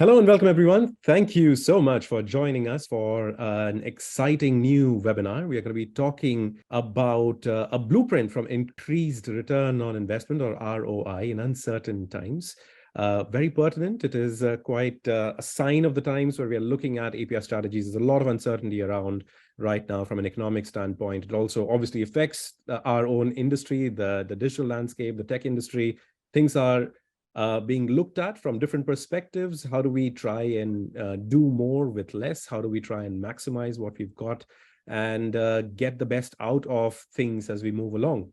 Hello and welcome, everyone. Thank you so much for joining us for an exciting new webinar. We are going to be talking about a blueprint from increased return on investment, or ROI, in uncertain times. Very pertinent. It is quite a sign of the times where we are looking at API strategies. There's a lot of uncertainty around right now from an economic standpoint. It also obviously affects our own industry, the digital landscape, the tech industry. Things are being looked at from different perspectives. How do we try and do more with less? How do we try and maximize what we've got and get the best out of things as we move along?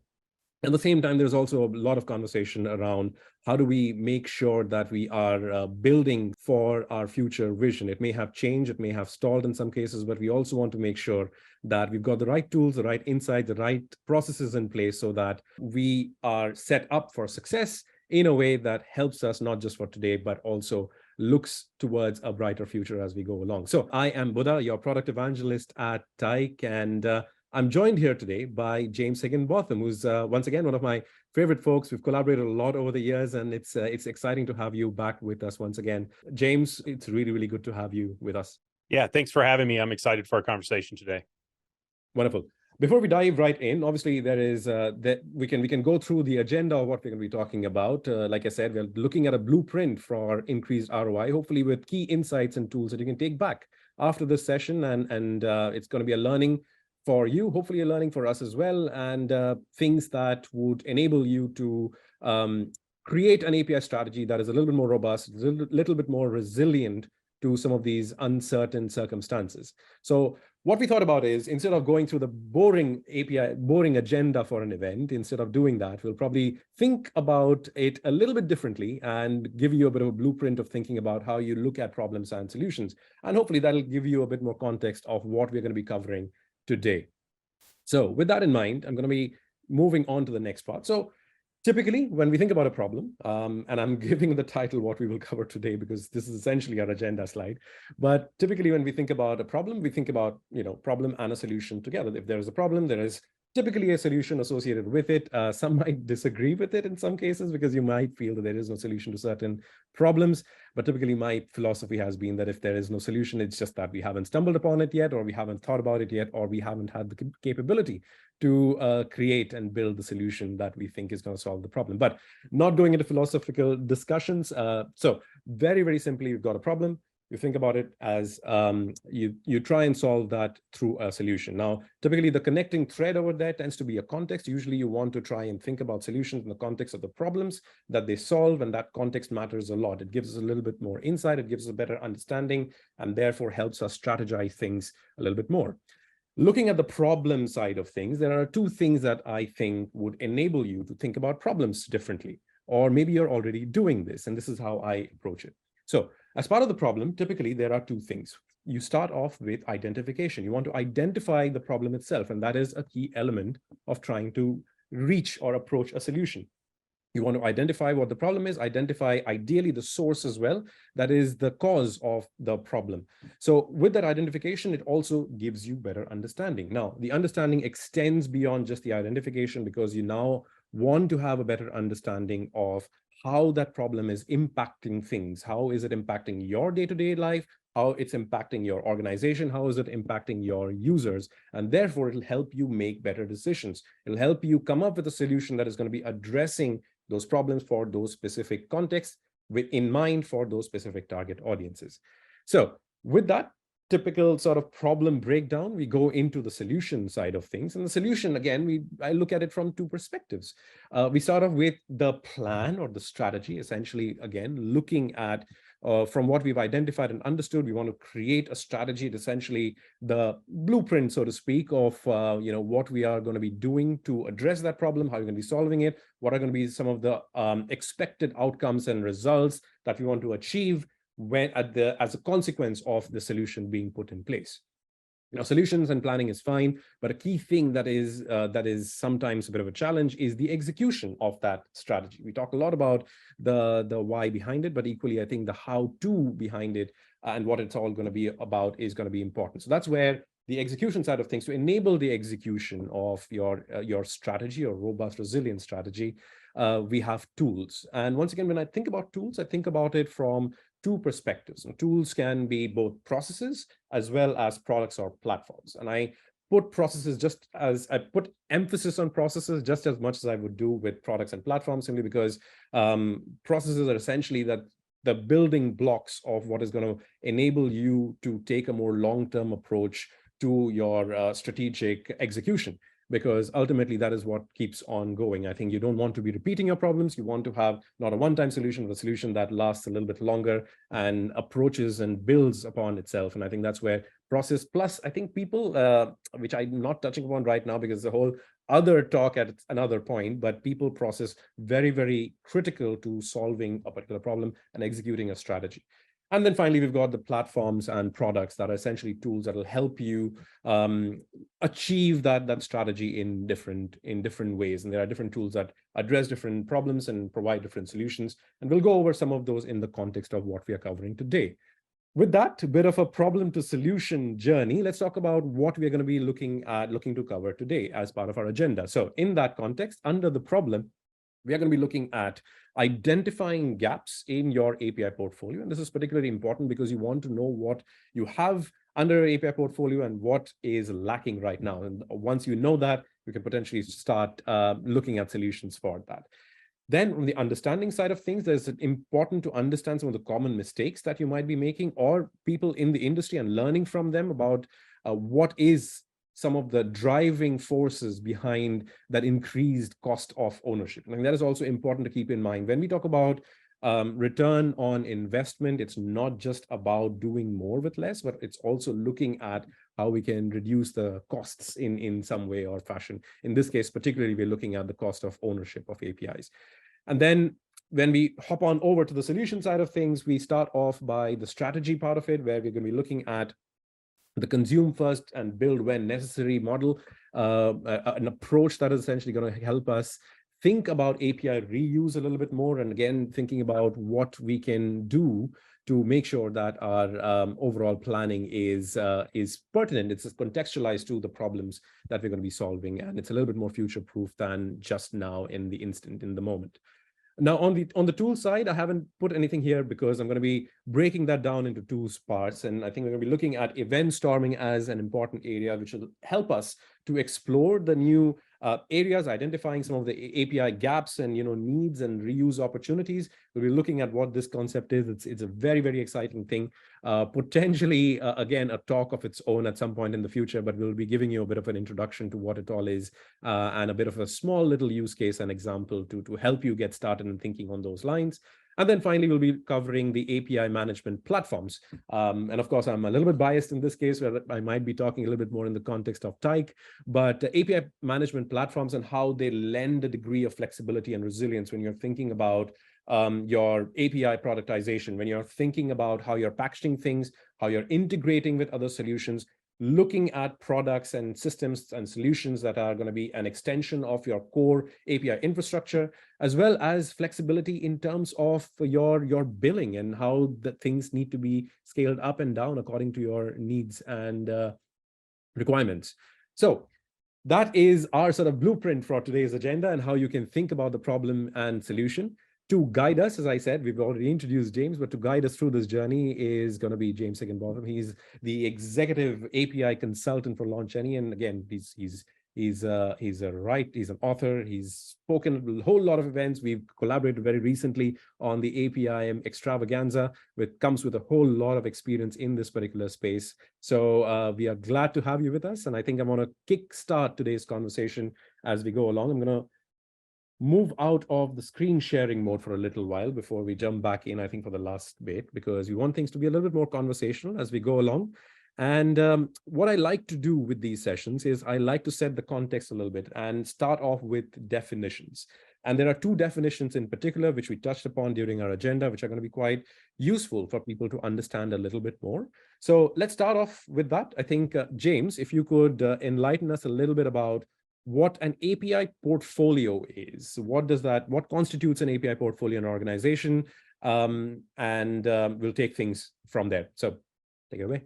At the same time, there's also a lot of conversation around how do we make sure that we are building for our future vision. It may have changed, it may have stalled in some cases, but we also want to make sure that we've got the right tools, the right insights, the right processes in place so that we are set up for success in a way that helps us not just for today, but also looks towards a brighter future as we go along. So I am Budha, your product evangelist at Tyke, and I'm joined here today by James Higginbotham, who's once again one of my favorite folks. We've collaborated a lot over the years, and it's exciting to have you back with us once again. James, it's really, really good to have you with us. Yeah, thanks for having me. I'm excited for our conversation today. Wonderful. Before we dive right in, obviously there is that we can go through the agenda of what we're going to be talking about. Like I said, we're looking at a blueprint for increased ROI, hopefully with key insights and tools that you can take back after this session, and it's going to be a learning for you, hopefully a learning for us as well, and things that would enable you to create an API strategy that is a little bit more robust, a little bit more resilient to some of these uncertain circumstances. So what we thought about is, instead of going through the boring agenda for an event, instead of doing that, we'll probably think about it a little bit differently and give you a bit of a blueprint of thinking about how you look at problems and solutions. And hopefully that'll give you a bit more context of what we're going to be covering today. So with that in mind, I'm going to be moving on to the next part. So typically, when we think about a problem, and I'm giving the title what we will cover today because this is essentially our agenda slide, but typically when we think about a problem, we think about, problem and a solution together. If there is a problem, there is typically a solution associated with it. Some might disagree with it in some cases because you might feel that there is no solution to certain problems. But typically my philosophy has been that if there is no solution, it's just that we haven't stumbled upon it yet, or we haven't thought about it yet, or we haven't had the capability to create and build the solution that we think is going to solve the problem. But not going into philosophical discussions. So very, very simply, you've got a problem. You think about it as you try and solve that through a solution. Now, typically the connecting thread over there tends to be a context. Usually you want to try and think about solutions in the context of the problems that they solve, and that context matters a lot. It gives us a little bit more insight, it gives us a better understanding, and therefore helps us strategize things a little bit more. Looking at the problem side of things, there are two things that I think would enable you to think about problems differently, or maybe you're already doing this, and this is how I approach it. So as part of the problem, typically there are two things. You start off with identification. You want to identify the problem itself, and that is a key element of trying to reach or approach a solution. You want to identify what the problem is, identify ideally the source as well, that is the cause of the problem. So with that identification, it also gives you better understanding. Now, the understanding extends beyond just the identification, because you now want to have a better understanding of how that problem is impacting things. How is it impacting your day-to-day life? How it's impacting your organization? How is it impacting your users? And therefore, it'll help you make better decisions. It'll help you come up with a solution that is going to be addressing those problems for those specific contexts in mind for those specific target audiences. So with that typical sort of problem breakdown, we go into the solution side of things. And the solution, again, I look at it from two perspectives. We start off with the plan or the strategy, essentially, again, looking at from what we've identified and understood, we want to create a strategy, essentially the blueprint, so to speak, of what we are going to be doing to address that problem, how you're going to be solving it, what are going to be some of the expected outcomes and results that we want to achieve as a consequence of the solution being put in place. Solutions and planning is fine, but a key thing that is sometimes a bit of a challenge is the execution of that strategy. We talk a lot about the why behind it, but equally, I think the how-to behind it and what it's all going to be about is going to be important. So that's where the execution side of things, to enable the execution of your strategy or robust, resilient strategy, we have tools. And once again, when I think about tools, I think about it from two perspectives. And tools can be both processes as well as products or platforms. And I put emphasis on processes just as much as I would do with products and platforms, simply because processes are essentially the building blocks of what is going to enable you to take a more long-term approach to your strategic execution, because ultimately that is what keeps on going. I think you don't want to be repeating your problems. You want to have not a one-time solution, but a solution that lasts a little bit longer and approaches and builds upon itself. And I think that's where process plus, I think people, which I'm not touching upon right now because the whole other talk at another point, but people process very, very critical to solving a particular problem and executing a strategy. And then finally, we've got the platforms and products that are essentially tools that will help you achieve that strategy in different ways. And there are different tools that address different problems and provide different solutions. And we'll go over some of those in the context of what we are covering today. With that, a bit of a problem to solution journey, let's talk about what we're going to be looking to cover today as part of our agenda. So in that context, under the problem, we are going to be looking at identifying gaps in your API portfolio. And this is particularly important because you want to know what you have under your API portfolio and what is lacking right now. And once you know that, you can potentially start looking at solutions for that. Then on the understanding side of things, it's important to understand some of the common mistakes that you might be making or people in the industry and learning from them about what is some of the driving forces behind that increased cost of ownership. I think that is also important to keep in mind. When we talk about return on investment, it's not just about doing more with less, but it's also looking at how we can reduce the costs in some way or fashion. In this case, particularly, we're looking at the cost of ownership of APIs. And then when we hop on over to the solution side of things, we start off by the strategy part of it, where we're going to be looking at the consume first and build when necessary model, an approach that is essentially going to help us think about API reuse a little bit more. And again, thinking about what we can do to make sure that our overall planning is pertinent. It's contextualized to the problems that we're going to be solving. And it's a little bit more future-proof than just now in the instant, in the moment. Now, on the tool side, I haven't put anything here because I'm going to be breaking that down into two parts. And I think we're going to be looking at Eventstorming as an important area, which will help us to explore the new areas, identifying some of the API gaps and needs and reuse opportunities. We'll be looking at what this concept is. It's a very, very exciting thing. Potentially, again, a talk of its own at some point in the future, but we'll be giving you a bit of an introduction to what it all is and a bit of a small little use case and example to help you get started in thinking on those lines. And then finally, we'll be covering the API management platforms. And of course, I'm a little bit biased in this case, where I might be talking a little bit more in the context of Tyke, but API management platforms and how they lend a degree of flexibility and resilience when you're thinking about your API productization, when you're thinking about how you're packaging things, how you're integrating with other solutions, looking at products and systems and solutions that are going to be an extension of your core API infrastructure, as well as flexibility in terms of your billing and how the things need to be scaled up and down according to your needs and requirements. So that is our sort of blueprint for today's agenda and how you can think about the problem and solution. To guide us, as I said, we've already introduced James, but to guide us through this journey is going to be James Higginbotham. He's the executive API consultant for LaunchAny, and again, he's an author. He's spoken a whole lot of events. We've collaborated very recently on the API extravaganza, which comes with a whole lot of experience in this particular space. So we are glad to have you with us, and I think I'm going to kickstart today's conversation as we go along. I'm going to move out of the screen sharing mode for a little while before we jump back in, I think, for the last bit, because we want things to be a little bit more conversational as we go along. And what I like to do with these sessions is I like to set the context a little bit and start off with definitions. And there are two definitions in particular, which we touched upon during our agenda, which are going to be quite useful for people to understand a little bit more. So let's start off with that. I think, James, if you could enlighten us a little bit about what an API portfolio is. What constitutes an API portfolio in an organization? And we'll take things from there. So take it away.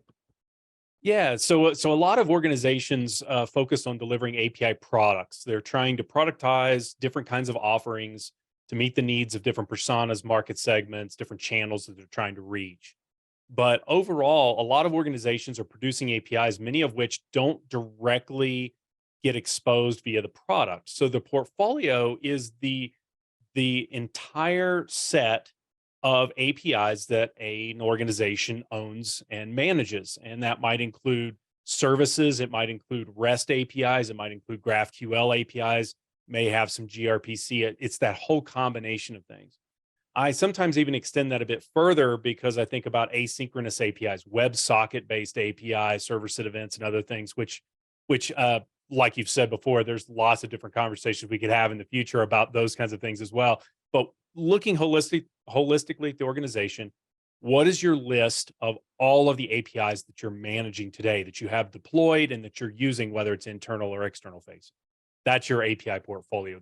Yeah, so a lot of organizations focus on delivering API products. They're trying to productize different kinds of offerings to meet the needs of different personas, market segments, different channels that they're trying to reach. But overall, a lot of organizations are producing APIs, many of which don't directly get exposed via the product. So the portfolio is the entire set of APIs that an organization owns and manages. And that might include services, it might include REST APIs, it might include GraphQL APIs, may have some gRPC. It's that whole combination of things. I sometimes even extend that a bit further because I think about asynchronous APIs, WebSocket-based APIs, server-side events, and other things, which like you've said before, there's lots of different conversations we could have in the future about those kinds of things as well. But looking holistically at the organization, what is your list of all of the APIs that you're managing today, that you have deployed and that you're using, whether it's internal or external facing? That's your API portfolio.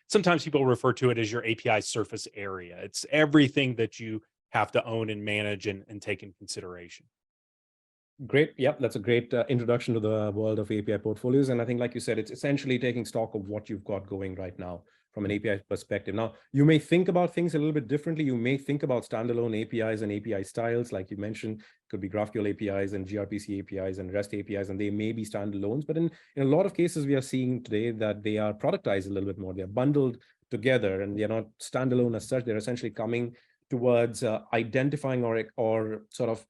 Sometimes people refer to it as your API surface area. It's everything that you have to own and manage and take in consideration. Great. Yep, that's a great introduction to the world of API portfolios. And I think, like you said, it's essentially taking stock of what you've got going right now from an API perspective. Now, you may think about things a little bit differently. You may think about standalone APIs and API styles, like you mentioned, could be GraphQL APIs and gRPC APIs and REST APIs, and they may be standalones. But in a lot of cases, we are seeing today that they are productized a little bit more. They're bundled together and they're not standalone as such. They're essentially coming towards identifying or sort of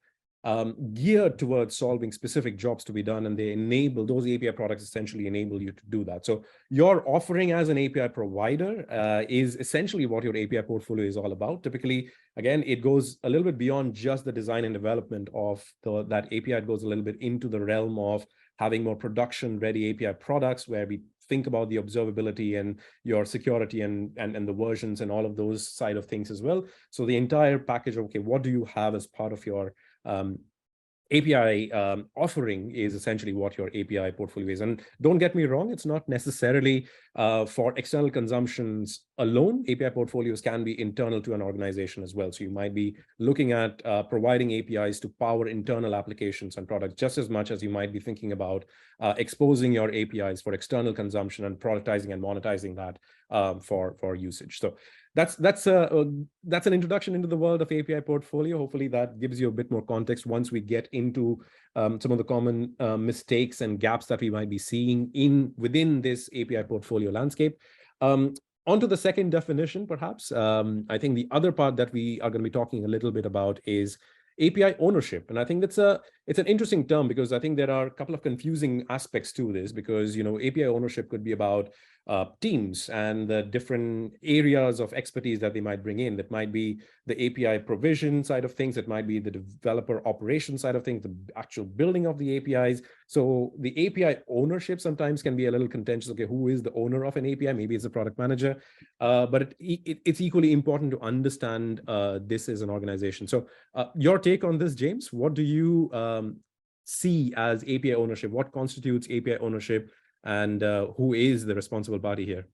geared towards solving specific jobs to be done, and they enable those API products essentially enable you to do that. So your offering as an API provider is essentially what your API portfolio is all about. Typically, again, it goes a little bit beyond just the design and development of that API. It goes a little bit into the realm of having more production-ready API products where we think about the observability and your security and the versions and all of those side of things as well. So the entire package of, okay, what do you have as part of your API offering is essentially what your API portfolio is. And don't get me wrong, it's not necessarily for external consumptions alone. API portfolios can be internal to an organization as well. So you might be looking at providing APIs to power internal applications and products just as much as you might be thinking about exposing your APIs for external consumption and productizing and monetizing that for usage. So that's an introduction into the world of API portfolio. Hopefully that gives you a bit more context once we get into some of the common mistakes and gaps that we might be seeing within this API portfolio landscape. Onto the second definition, perhaps. I think the other part that we are going to be talking a little bit about is API ownership. And I think it's an interesting term because I think there are a couple of confusing aspects to this, because API ownership could be about teams and the different areas of expertise that they might bring in. That might be the API provision side of things. It might be the developer operation side of things, the actual building of the APIs. So the API ownership sometimes can be a little contentious. Okay, who is the owner of an API? Maybe it's a product manager, but it's equally important to understand this as an organization. So your take on this, James? What do you see as API ownership? What constitutes API ownership? And who is the responsible party here?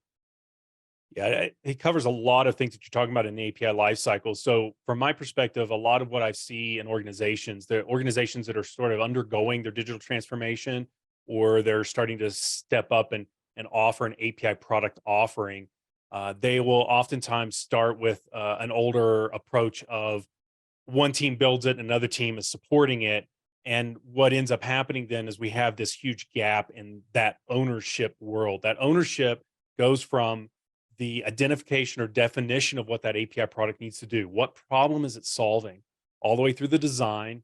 Yeah, it covers a lot of things that you're talking about in the API lifecycle. So from my perspective, a lot of what I see in organizations, the organizations that are sort of undergoing their digital transformation, or they're starting to step up and offer an API product offering, they will oftentimes start with an older approach of one team builds it, another team is supporting it. And what ends up happening then is we have this huge gap in that ownership world. That ownership goes from the identification or definition of what that API product needs to do. What problem is it solving? All the way through the design,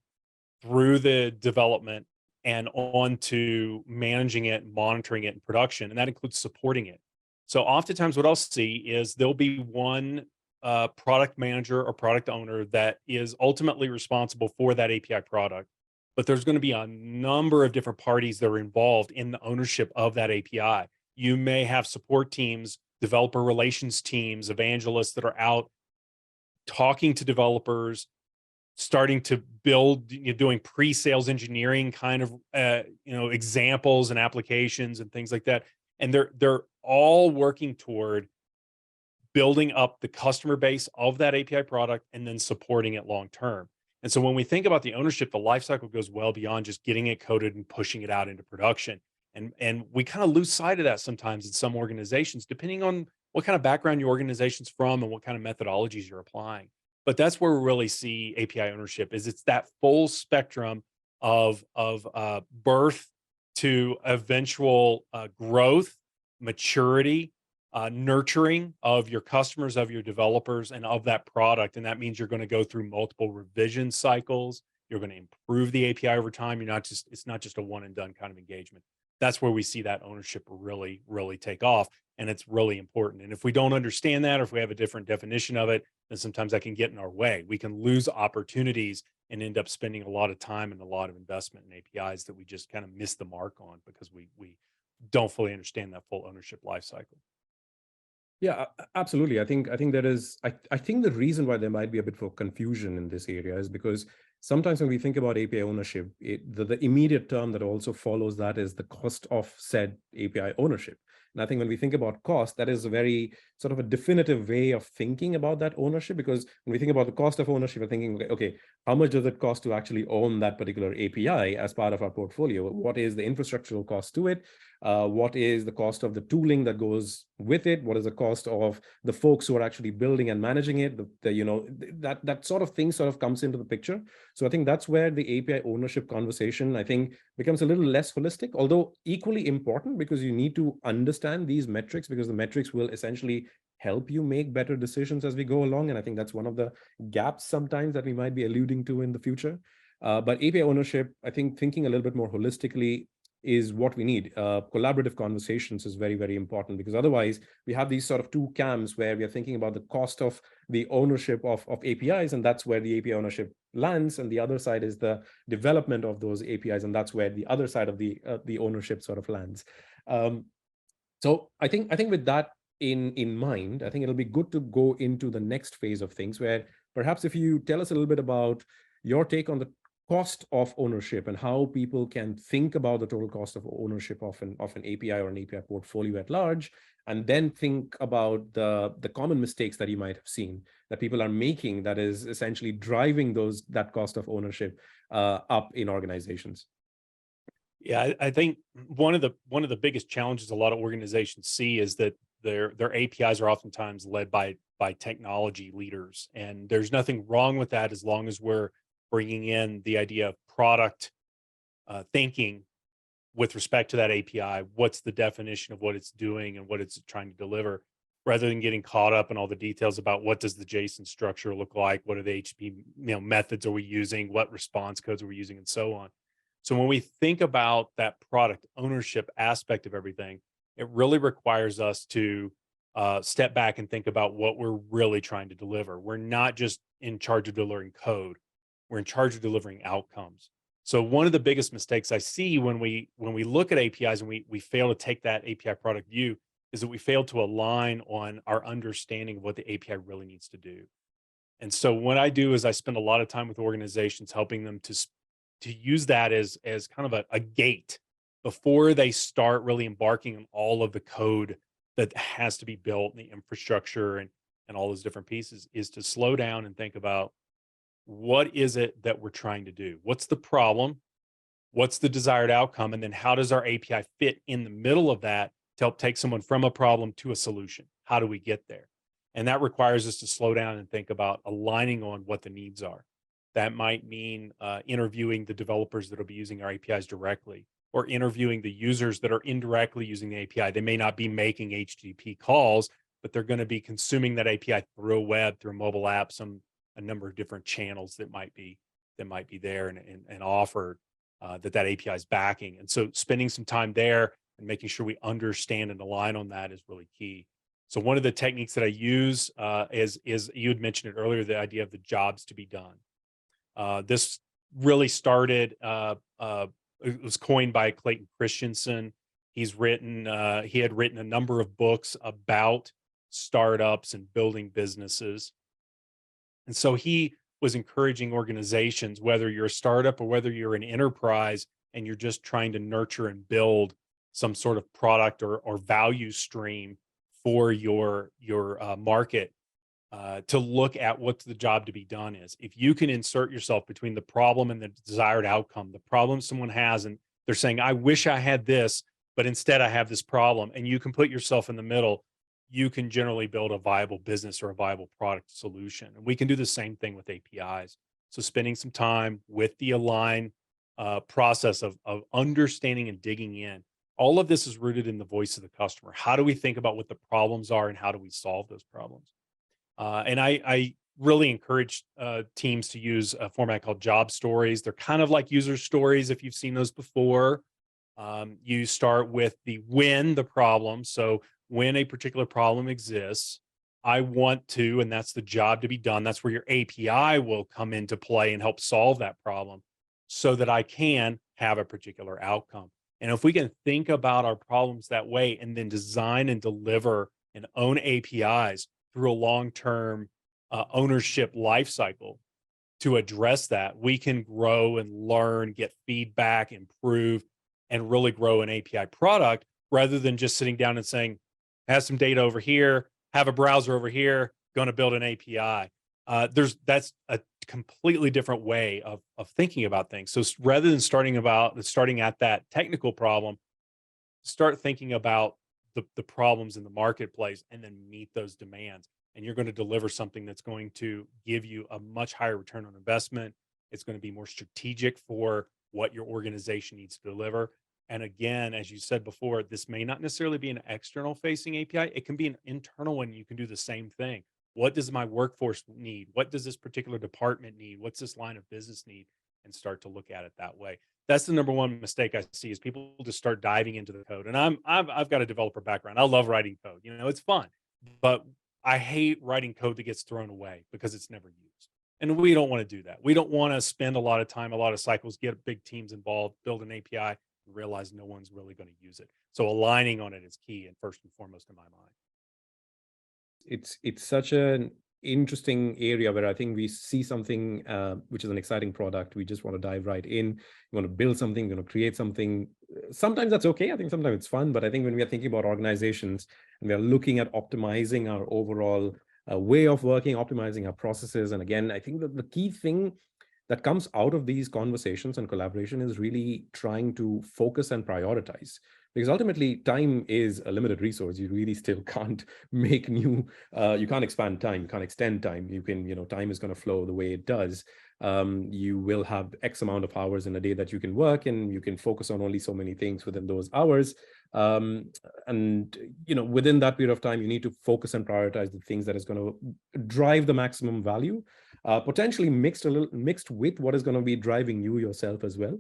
through the development, and on to managing it, monitoring it in production. And that includes supporting it. So oftentimes what I'll see is there'll be one product manager or product owner that is ultimately responsible for that API product. But there's going to be a number of different parties that are involved in the ownership of that API. You may have support teams, developer relations teams, evangelists that are out talking to developers, starting to build, doing pre-sales engineering kind of examples and applications and things like that. And they're all working toward building up the customer base of that API product and then supporting it long term. And so when we think about the ownership, the lifecycle goes well beyond just getting it coded and pushing it out into production. And we kind of lose sight of that sometimes in some organizations, depending on what kind of background your organization's from and what kind of methodologies you're applying. But that's where we really see API ownership is it's that full spectrum of birth to eventual growth, maturity, nurturing of your customers, of your developers, and of that product. And that means you're going to go through multiple revision cycles. You're going to improve the API over time. It's not just a one and done kind of engagement. That's where we see that ownership really, really take off. And it's really important. And if we don't understand that, or if we have a different definition of it, then sometimes that can get in our way. We can lose opportunities and end up spending a lot of time and a lot of investment in APIs that we just kind of miss the mark on because we don't fully understand that full ownership life cycle. Yeah, absolutely. I think there is, I think the reason why there might be a bit of confusion in this area is because sometimes when we think about API ownership, the immediate term that also follows that is the cost of said API ownership. And I think when we think about cost, that is a very sort of a definitive way of thinking about that ownership, because when we think about the cost of ownership, we're thinking, okay, how much does it cost to actually own that particular API as part of our portfolio? What is the infrastructural cost to it? What is the cost of the tooling that goes with it? What is the cost of the folks who are actually building and managing it? That sort of thing sort of comes into the picture. So I think that's where the API ownership conversation, I think, becomes a little less holistic, although equally important, because you need to understand these metrics, because the metrics will essentially help you make better decisions as we go along. And I think that's one of the gaps sometimes that we might be alluding to in the future. But API ownership, I think thinking a little bit more holistically is what we need. Collaborative conversations is very, very important, because otherwise we have these sort of two camps where we are thinking about the cost of the ownership of APIs, and that's where the API ownership lands. And the other side is the development of those APIs, and that's where the other side of the ownership sort of lands. So I think with that in mind, I think it'll be good to go into the next phase of things, where perhaps if you tell us a little bit about your take on the cost of ownership and how people can think about the total cost of ownership of an API or an API portfolio at large, and then think about the common mistakes that you might have seen that people are making that is essentially driving that cost of ownership up in organizations. Yeah, I think one of the biggest challenges a lot of organizations see is that their APIs are oftentimes led by technology leaders, and there's nothing wrong with that as long as we're bringing in the idea of product thinking with respect to that API. What's the definition of what it's doing and what it's trying to deliver, rather than getting caught up in all the details about what does the JSON structure look like, what are the HTTP methods are we using, what response codes are we using, and so on. So when we think about that product ownership aspect of everything, it really requires us to step back and think about what we're really trying to deliver. We're not just in charge of delivering code. We're in charge of delivering outcomes. So one of the biggest mistakes I see when we look at APIs and we fail to take that API product view is that we fail to align on our understanding of what the API really needs to do. And so what I do is I spend a lot of time with organizations helping them to use that as kind of a gate before they start really embarking on all of the code that has to be built, and the infrastructure and all those different pieces, is to slow down and think about, what is it that we're trying to do? What's the problem? What's the desired outcome? And then how does our API fit in the middle of that to help take someone from a problem to a solution? How do we get there? And that requires us to slow down and think about aligning on what the needs are. That might mean interviewing the developers that will be using our APIs directly, or interviewing the users that are indirectly using the API. They may not be making HTTP calls, but they're going to be consuming that API through a web, through a mobile app, a number of different channels that might be there and offered that API is backing. And so spending some time there and making sure we understand and align on that is really key. So one of the techniques that I use is you had mentioned it earlier, the idea of the jobs to be done. This really started, it was coined by Clayton Christensen. He had written a number of books about startups and building businesses. And so he was encouraging organizations, whether you're a startup or whether you're an enterprise and you're just trying to nurture and build some sort of product or value stream for your market, to look at what the job to be done is. If you can insert yourself between the problem and the desired outcome, the problem someone has, and they're saying, I wish I had this, but instead I have this problem, and you can put yourself in the middle, you can generally build a viable business or a viable product solution. And we can do the same thing with APIs. So spending some time with the align process of understanding and digging in. All of this is rooted in the voice of the customer. How do we think about what the problems are and how do we solve those problems? And I really encourage teams to use a format called job stories. They're kind of like user stories if you've seen those before. You start with the when the problem. So when a particular problem exists, I want to, and that's the job to be done. That's where your API will come into play and help solve that problem so that I can have a particular outcome. And if we can think about our problems that way and then design and deliver and own APIs through a long-term ownership life cycle to address that, we can grow and learn, get feedback, improve, and really grow an API product rather than just sitting down and saying, have some data over here, have a browser over here, going to build an API. That's a completely different way of thinking about things. So rather than starting at that technical problem, start thinking about the problems in the marketplace and then meet those demands. And you're going to deliver something that's going to give you a much higher return on investment. It's going to be more strategic for what your organization needs to deliver. And again, as you said before, this may not necessarily be an external facing API. It can be an internal one. You can do the same thing. What does my workforce need? What does this particular department need? What's this line of business need? And start to look at it that way. That's the number one mistake I see is people just start diving into the code. And I've got a developer background. I love writing code. It's fun, but I hate writing code that gets thrown away because it's never used. And we don't want to do that. We don't want to spend a lot of time, a lot of cycles, get big teams involved, build an API, and realize no one's really going to use it. So aligning on it is key and first and foremost in my mind. It's such an interesting area where I think we see something which is an exciting product. We just want to dive right in. You want to build something, you want to create something. Sometimes that's okay. I think sometimes it's fun, but I think when we are thinking about organizations and we are looking at optimizing our overall way of working, optimizing our processes. And again, I think that the key thing that comes out of these conversations and collaboration is really trying to focus and prioritize. Because ultimately, time is a limited resource. You really still can't make new, you can't expand time, you can't extend time. You can, time is going to flow the way it does. You will have X amount of hours in a day that you can work, and you can focus on only so many things within those hours. And within that period of time, you need to focus and prioritize the things that is going to drive the maximum value, potentially mixed with what is going to be driving you yourself as well,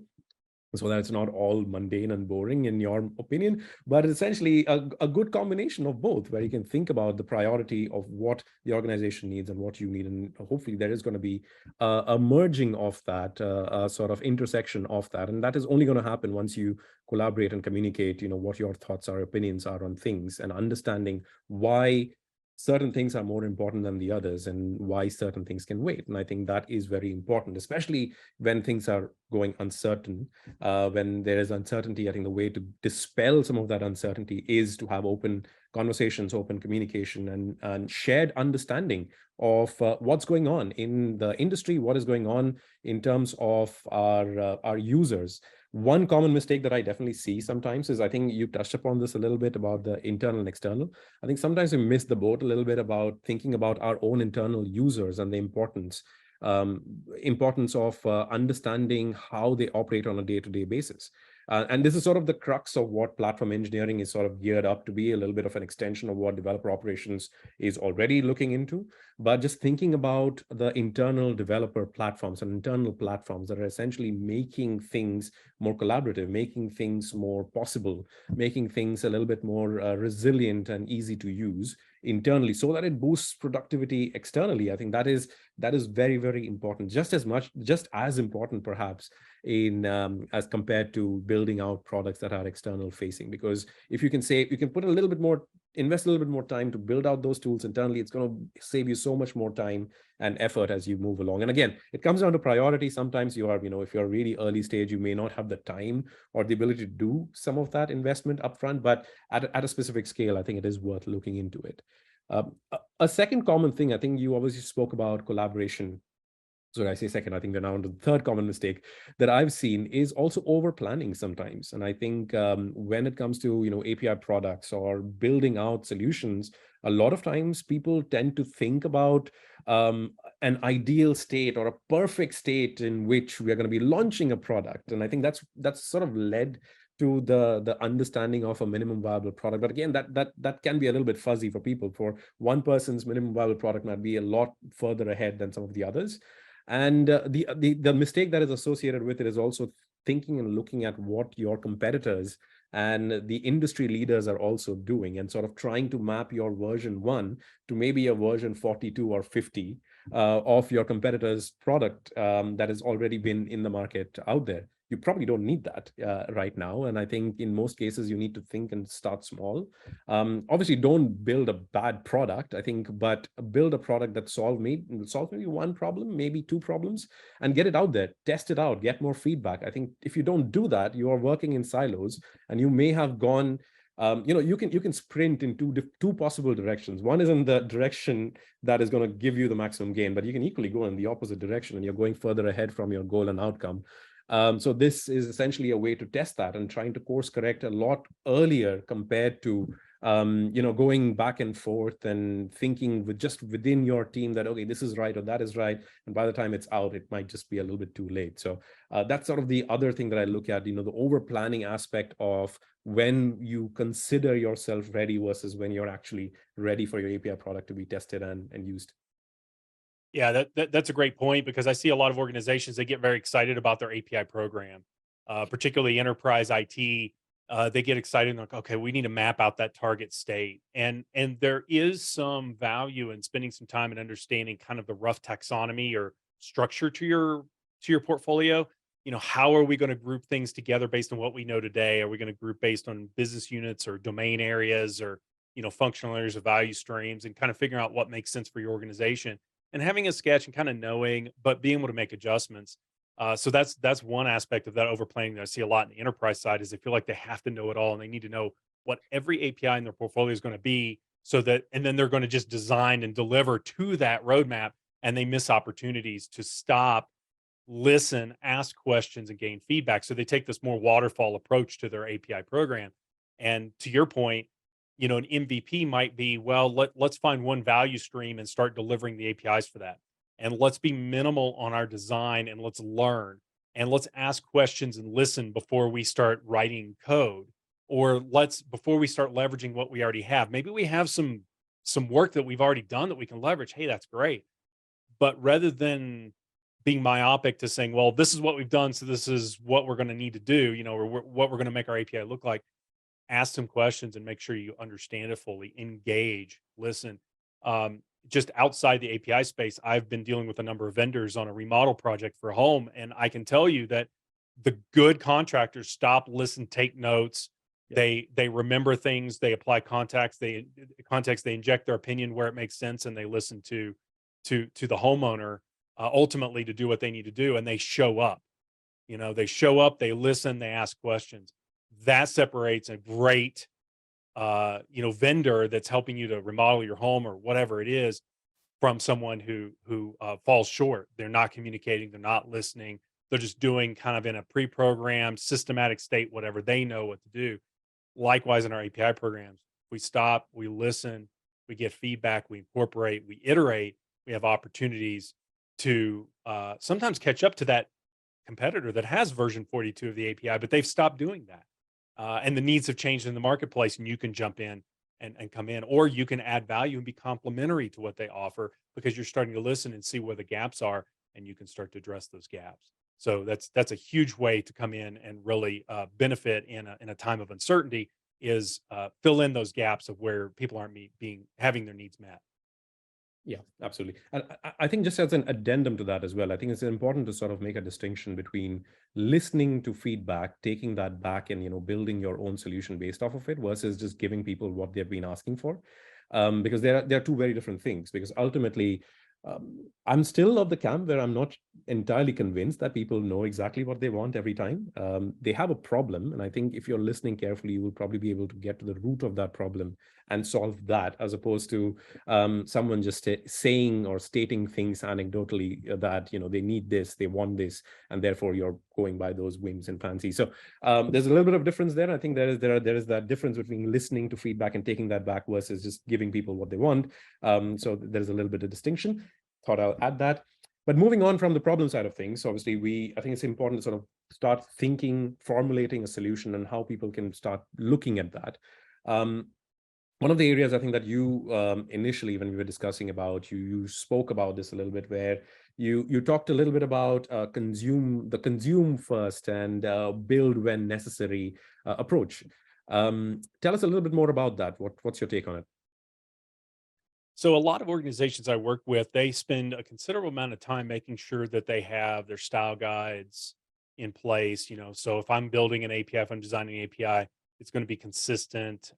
so that it's not all mundane and boring in your opinion, but essentially a good combination of both, where you can think about the priority of what the organization needs and what you need. And hopefully there is going to be a merging of that, a sort of intersection of that. And that is only going to happen once you collaborate and communicate, what your thoughts or opinions are on things, and understanding why certain things are more important than the others and why certain things can wait. And I think that is very important, especially when things are going uncertain. When there is uncertainty, I think the way to dispel some of that uncertainty is to have open conversations, open communication, and shared understanding of what's going on in the industry, what is going on in terms of our users. One common mistake that I definitely see sometimes is, I think you touched upon this a little bit about the internal and external. I think sometimes we miss the boat a little bit about thinking about our own internal users and the importance of understanding how they operate on a day-to-day basis. And this is sort of the crux of what platform engineering is sort of geared up to be, a little bit of an extension of what developer operations is already looking into. But just thinking about the internal developer platforms and internal platforms that are essentially making things more collaborative, making things more possible, making things a little bit more resilient and easy to use internally, so that it boosts productivity externally. I think that is very, very important, just as important perhaps in as compared to building out products that are external facing. Because if you can put a little bit more, invest a little bit more time to build out those tools internally, it's going to save you so much more time and effort as you move along. And again, it comes down to priority. Sometimes you are, if you're really early stage, you may not have the time or the ability to do some of that investment upfront, but at a specific scale, I think it is worth looking into it. A second common thing, I think you obviously spoke about collaboration So I say second, I think we're now on to the third common mistake that I've seen is also over planning sometimes. And I think when it comes to, API products or building out solutions, a lot of times people tend to think about an ideal state or a perfect state in which we are going to be launching a product. And I think that's sort of led to the understanding of a minimum viable product. But again, that can be a little bit fuzzy for people. For one person's minimum viable product might be a lot further ahead than some of the others. And the mistake that is associated with it is also thinking and looking at what your competitors and the industry leaders are also doing, and sort of trying to map your version 1 to maybe a version 42 or 50 of your competitor's product that has already been in the market out there. You probably don't need that right now. And I think in most cases, you need to think and start small. Obviously, don't build a bad product, I think, but build a product that solves maybe one problem, maybe two problems, and get it out there, test it out, get more feedback. I think if you don't do that, you are working in silos, and you may have gone you can sprint in two possible directions. One is in the direction that is going to give you the maximum gain, but you can equally go in the opposite direction, and you're going further ahead from your goal and outcome. So this is essentially a way to test that and trying to course correct a lot earlier compared to going back and forth and thinking within your team that, okay, this is right or that is right. And by the time it's out, it might just be a little bit too late. So that's sort of the other thing that I look at, the over planning aspect of when you consider yourself ready versus when you're actually ready for your API product to be tested and used. Yeah, that's a great point, because I see a lot of organizations, they get very excited about their API program, particularly enterprise IT. They get excited and like, okay, we need to map out that target state, and there is some value in spending some time and understanding kind of the rough taxonomy or structure to your portfolio. How are we going to group things together based on what we know today? Are we going to group based on business units or domain areas, or functional areas of value streams, and kind of figuring out what makes sense for your organization? And having a sketch and kind of knowing, but being able to make adjustments. So that's one aspect of that overplanning that I see a lot in the enterprise side, is they feel like they have to know it all, and they need to know what every API in their portfolio is going to be, so that, and then they're going to just design and deliver to that roadmap, and they miss opportunities to stop, listen, ask questions, and gain feedback. So they take this more waterfall approach to their API program. And to your point, an MVP might be, well, let's find one value stream and start delivering the APIs for that. And let's be minimal on our design, and let's learn, and let's ask questions and listen before we start writing code, or before we start leveraging what we already have. Maybe we have some work that we've already done that we can leverage. Hey, that's great. But rather than being myopic to saying, well, this is what we've done, so this is what we're going to need to do, or what we're going to make our API look like, ask some questions and make sure you understand it fully, engage, listen. Just outside the API space, I've been dealing with a number of vendors on a remodel project for a home. And I can tell you that the good contractors stop, listen, take notes. They remember things, they apply context, they inject their opinion where it makes sense, and they listen to the homeowner, ultimately, to do what they need to do. And they show up, they listen, they ask questions. That separates a great vendor that's helping you to remodel your home or whatever it is, from someone who falls short. They're not communicating, they're not listening, they're just doing kind of in a pre-programmed systematic state whatever they know what to do. Likewise, in our API programs, we stop, we listen, we get feedback, we incorporate, we iterate, we have opportunities to sometimes catch up to that competitor that has version 42 of the API, but they've stopped doing that. And the needs have changed in the marketplace, and you can jump in and come in, or you can add value and be complementary to what they offer, because you're starting to listen and see where the gaps are, and you can start to address those gaps. So that's a huge way to come in and really benefit in a time of uncertainty, is fill in those gaps of where people aren't having their needs met. Yeah, absolutely. And I think, just as an addendum to that as well, I think it's important to sort of make a distinction between listening to feedback, taking that back, and building your own solution based off of it, versus just giving people what they've been asking for. Because they're two very different things. Because ultimately, I'm still of the camp where I'm not entirely convinced that people know exactly what they want every time. They have a problem, and I think if you're listening carefully, you will probably be able to get to the root of that problem and solve that, as opposed to someone just saying or stating things anecdotally that, they need this, they want this, and therefore you're going by those whims and fancies. So there's a little bit of difference there. I think there is that difference between listening to feedback and taking that back versus just giving people what they want. So there's a little bit of distinction. Thought I'll add that. But moving on from the problem side of things, obviously, I think it's important to sort of start thinking, formulating a solution, and how people can start looking at that. One of the areas I think that you initially, when we were discussing about, you spoke about this a little bit, where you talked a little bit about consume first and build when necessary approach. Tell us a little bit more about that. What's your take on it? So a lot of organizations I work with, they spend a considerable amount of time making sure that they have their style guides in place. So if I'm building an API, if I'm designing an API, it's going to be consistent.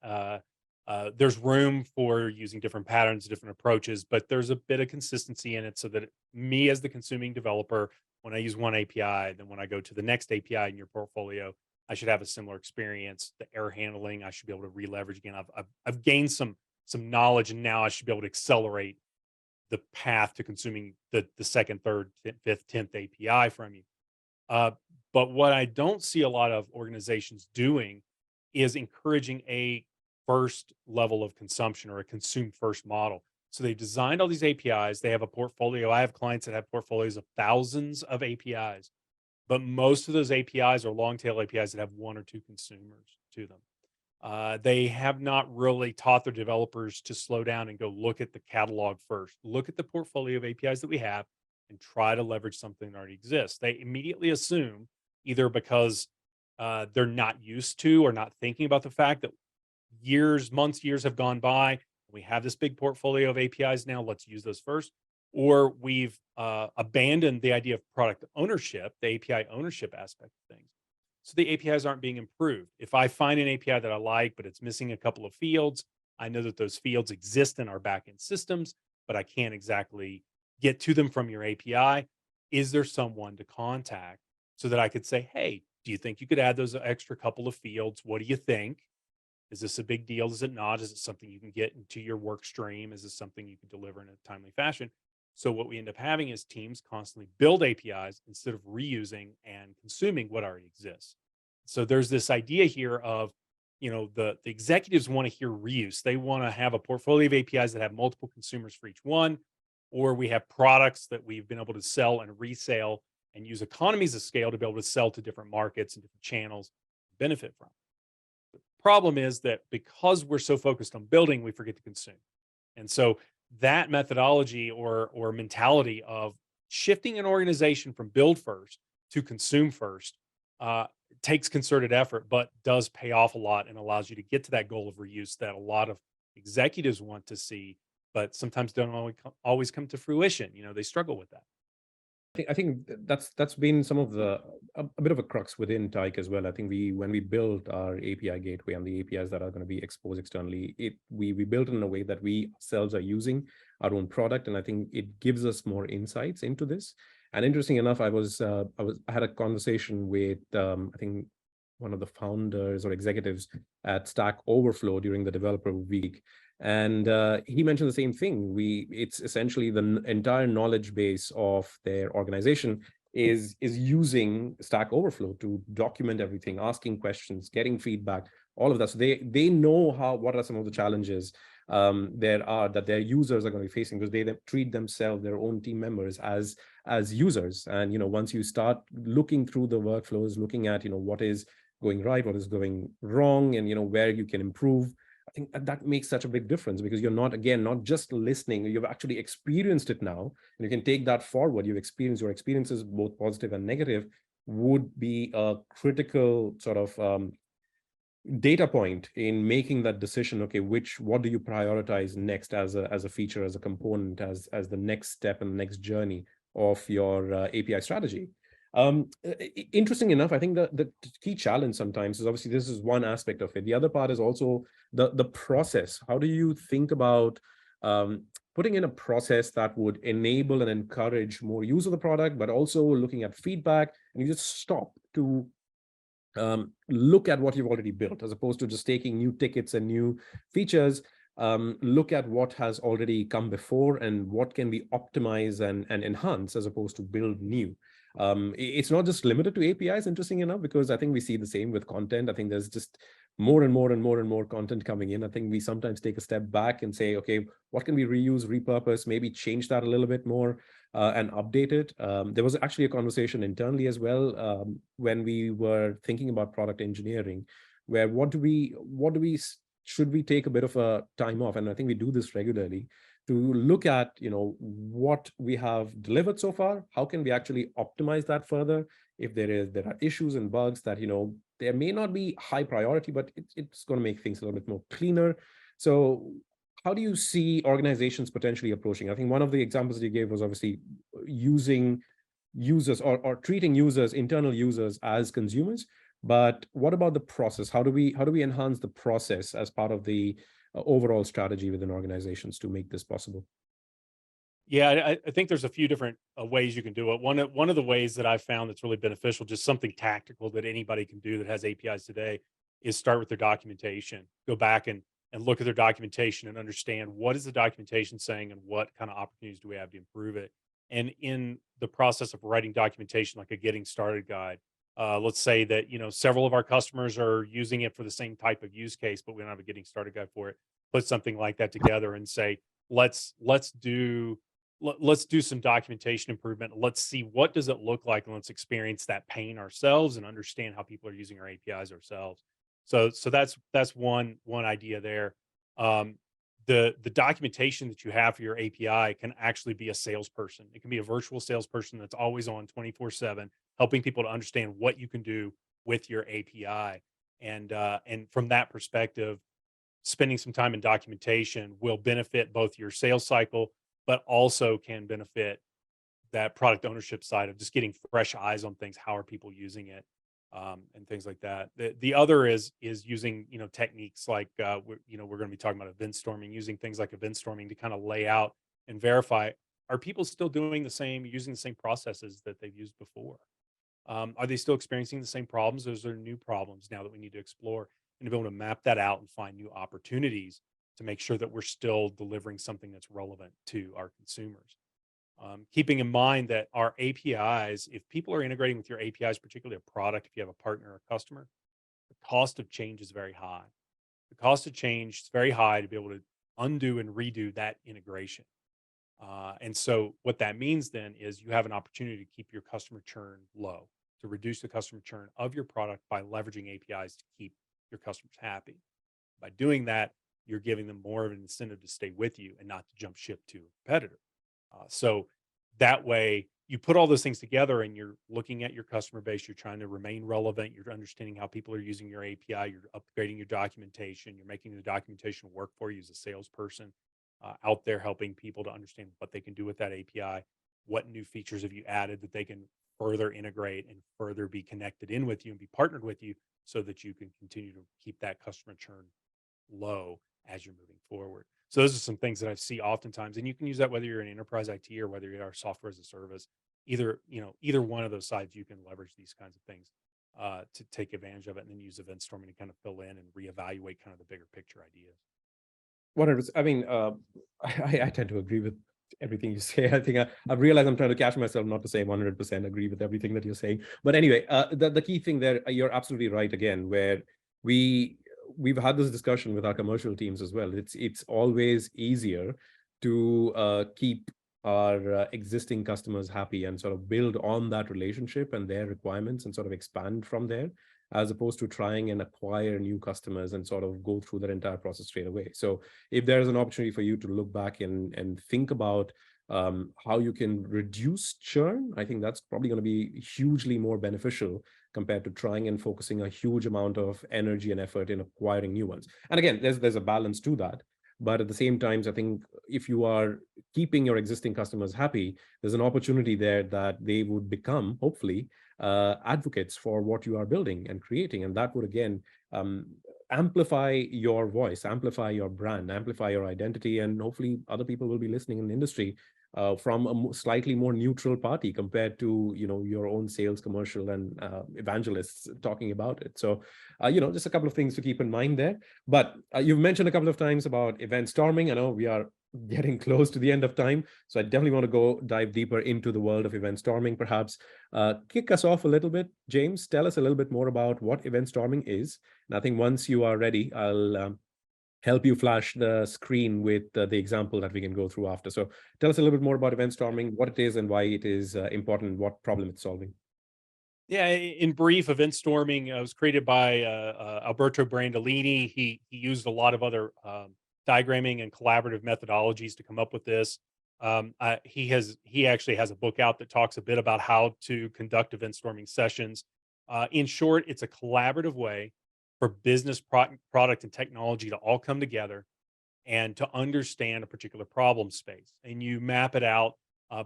There's room for using different patterns, different approaches, but there's a bit of consistency in it, so that me as the consuming developer, when I use one API, then when I go to the next API in your portfolio, I should have a similar experience. The error handling, I should be able to re-leverage again. I've gained some knowledge, and now I should be able to accelerate the path to consuming the second, third, fifth, 10th API from you. But what I don't see a lot of organizations doing is encouraging a first level of consumption, or a consume first model. So they've designed all these APIs. They have a portfolio. I have clients that have portfolios of thousands of APIs, but most of those APIs are long tail APIs that have one or two consumers to them. They have not really taught their developers to slow down and go look at the catalog first, look at the portfolio of APIs that we have, and try to leverage something that already exists. They immediately assume, either because they're not used to or not thinking about the fact that months, years have gone by. We have this big portfolio of APIs now. Let's use those first. Or we've abandoned the idea of product ownership, the API ownership aspect of things. So the APIs aren't being improved. If I find an API that I like, but it's missing a couple of fields, I know that those fields exist in our backend systems, but I can't exactly get to them from your API. Is there someone to contact so that I could say, hey, do you think you could add those extra couple of fields? What do you think? Is this a big deal? Is it not? Is it something you can get into your work stream? Is this something you can deliver in a timely fashion? So what we end up having is teams constantly build APIs instead of reusing and consuming what already exists. So there's this idea here of, the executives want to hear reuse. They want to have a portfolio of APIs that have multiple consumers for each one, or we have products that we've been able to sell and resell and use economies of scale to be able to sell to different markets and different channels, benefit from. The problem is that because we're so focused on building, we forget to consume. And so that methodology or mentality of shifting an organization from build first to consume first takes concerted effort, but does pay off a lot and allows you to get to that goal of reuse that a lot of executives want to see, but sometimes don't always come to fruition. They struggle with that. I think that's been some of a bit of a crux within Tyke as well. I think when we built our API gateway and the APIs that are going to be exposed externally, we built it in a way that we ourselves are using our own product, and I think it gives us more insights into this. And interesting enough, I had a conversation with I think one of the founders or executives at Stack Overflow during the developer week. And he mentioned the same thing. It's essentially the entire knowledge base of their organization is using Stack Overflow to document everything, asking questions, getting feedback, all of that. So they know what are some of the challenges that their users are going to be facing, because they treat themselves, their own team members, as users. And once you start looking through the workflows, looking at what is going right, what is going wrong, and where you can improve, I think that makes such a big difference, because you're not just listening, you've actually experienced it now, and you can take that forward. Your experiences, both positive and negative, would be a critical sort of data point in making that decision. Okay, what do you prioritize next as a feature, as a component, as the next step and the next journey of your API strategy. Interesting enough, I think the key challenge sometimes is, obviously this is one aspect of it. The other part is also the process. How do you think about putting in a process that would enable and encourage more use of the product, but also looking at feedback, and you just stop to look at what you've already built, as opposed to just taking new tickets and new features look at what has already come before and what can we optimize and enhance as opposed to build new. It's not just limited to APIs, interesting enough, because I think we see the same with content. I think there's just more and more and more and more content coming in. I think we sometimes take a step back and say, okay, what can we reuse, repurpose, maybe change that a little bit more and update it. There was actually a conversation internally as well when we were thinking about product engineering, where should we take a bit of a time off? And I think we do this regularly to look at, what we have delivered so far. How can we actually optimize that further? If there are issues and bugs that, there may not be high priority, but it's going to make things a little bit more cleaner. So how do you see organizations potentially approaching? I think one of the examples that you gave was obviously using users or treating users, internal users, as consumers. But what about the process? How do we enhance the process as part of the overall strategy within organizations to make this possible? Yeah, I think there's a few different ways you can do it. One of the ways that I've found that's really beneficial, just something tactical that anybody can do that has APIs today, is start with their documentation. Go back and look at their documentation and understand what is the documentation saying and what kind of opportunities do we have to improve it. And in the process of writing documentation, like a getting started guide, let's say that several of our customers are using it for the same type of use case, but we don't have a getting started guide for it. Put something like that together and say, let's do let's do some documentation improvement. Let's see what does it look like, and let's experience that pain ourselves and understand how people are using our APIs ourselves. So that's one idea there. Um, the documentation that you have for your API can actually be a salesperson. It can be a virtual salesperson that's always on 24/7, helping people to understand what you can do with your API. And from that perspective, spending some time in documentation will benefit both your sales cycle, but also can benefit that product ownership side of just getting fresh eyes on things. How are people using it, and things like that. The other is using techniques like we're going to be talking about Eventstorming, using things like Eventstorming to kind of lay out and verify, are people still doing using the same processes that they've used before? Are they still experiencing the same problems? Or is there new problems now that we need to explore, and to be able to map that out and find new opportunities to make sure that we're still delivering something that's relevant to our consumers? Keeping in mind that our APIs, if people are integrating with your APIs, particularly a product, if you have a partner or a customer, the cost of change is very high. The cost of change is very high to be able to undo and redo that integration. And so what that means then is you have an opportunity to keep your customer churn low, to reduce the customer churn of your product by leveraging APIs to keep your customers happy. By doing that, you're giving them more of an incentive to stay with you and not to jump ship to a competitor. So that way, you put all those things together and you're looking at your customer base, you're trying to remain relevant, you're understanding how people are using your API, you're upgrading your documentation, you're making the documentation work for you as a salesperson, out there helping people to understand what they can do with that API, what new features have you added that they can further integrate and further be connected in with you and be partnered with you, so that you can continue to keep that customer churn low as you're moving forward. So those are some things that I see oftentimes, and you can use that whether you're in enterprise IT or whether you are software as a service. Either one of those sides, you can leverage these kinds of things to take advantage of it, and then use Eventstorming to kind of fill in and reevaluate kind of the bigger picture ideas. 100%. I mean, I tend to agree with everything you say. I think I've realized I'm trying to catch myself not to say 100% agree with everything that you're saying. But anyway, the key thing there, you're absolutely right again, where we've had this discussion with our commercial teams as well. It's always easier to keep our existing customers happy and sort of build on that relationship and their requirements and sort of expand from there, as opposed to trying and acquire new customers and sort of go through that entire process straight away. So if there's an opportunity for you to look back and think about how you can reduce churn, I think that's probably going to be hugely more beneficial compared to trying and focusing a huge amount of energy and effort in acquiring new ones. And again, there's a balance to that. But at the same time, I think if you are keeping your existing customers happy, there's an opportunity there that they would become, hopefully, advocates for what you are building and creating. And that would, again, amplify your voice, amplify your brand, amplify your identity. And hopefully other people will be listening in the industry from a slightly more neutral party compared to, your own sales, commercial, and evangelists talking about it. So, just a couple of things to keep in mind there. But you've mentioned a couple of times about event storming. I know we are getting close to the end of time, so I definitely want to go dive deeper into the world of event storming. Perhaps kick us off a little bit, James. Tell us a little bit more about what event storming is. And I think once you are ready, I'll help you flash the screen with the example that we can go through after. So tell us a little bit more about event storming, what it is and why it is important, what problem it's solving. Yeah, in brief, Eventstorming was created by Alberto Brandolini. He used a lot of other diagramming and collaborative methodologies to come up with this. He actually has a book out that talks a bit about how to conduct Eventstorming sessions. In short, it's a collaborative way for business, product, and technology to all come together and to understand a particular problem space. And you map it out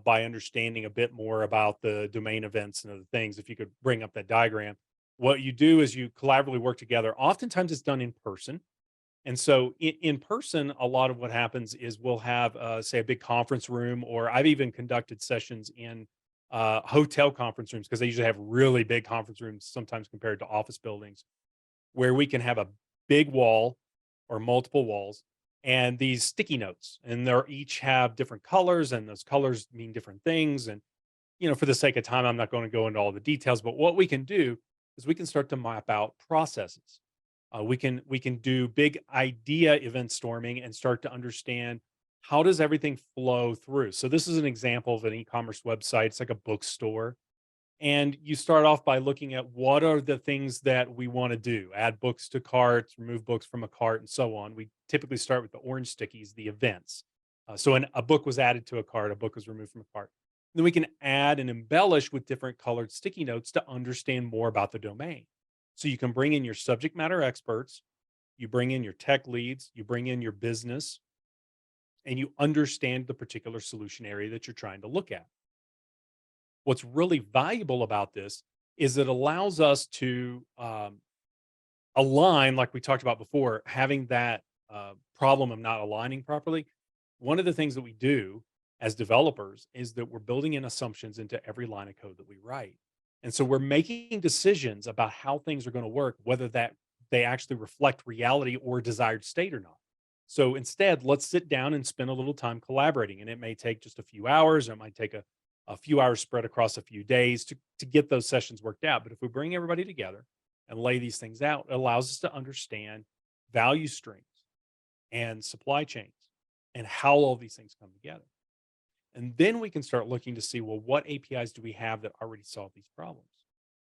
by understanding a bit more about the domain events and other things. If you could bring up that diagram, what you do is you collaboratively work together. Oftentimes it's done in person. And so in person, a lot of what happens is we'll have, say, a big conference room, or I've even conducted sessions in hotel conference rooms because they usually have really big conference rooms, sometimes compared to office buildings, where we can have a big wall or multiple walls and these sticky notes, and they're each have different colors, and those colors mean different things. And for the sake of time, I'm not going to go into all the details, but what we can do is we can start to map out processes. We can do big idea event storming and start to understand how does everything flow through. So this is an example of an e-commerce website. It's like a bookstore, and you start off by looking at what are the things that we want to do: add books to carts, remove books from a cart, and so on. We typically start with the orange stickies, the events. So when a book was added to a cart, a book was removed from a cart. Then we can add and embellish with different colored sticky notes to understand more about the domain. So you can bring in your subject matter experts, you bring in your tech leads, you bring in your business, and you understand the particular solution area that you're trying to look at. What's really valuable about this is it allows us to align, like we talked about before, having that problem of not aligning properly. One of the things that we do as developers is that we're building in assumptions into every line of code that we write. And so we're making decisions about how things are going to work, whether that they actually reflect reality or desired state or not. So instead, let's sit down and spend a little time collaborating. And it may take just a few hours, or it might take a few hours spread across a few days to get those sessions worked out. But if we bring everybody together and lay these things out, it allows us to understand value streams and supply chains and how all these things come together. And then we can start looking to see, well, what APIs do we have that already solve these problems?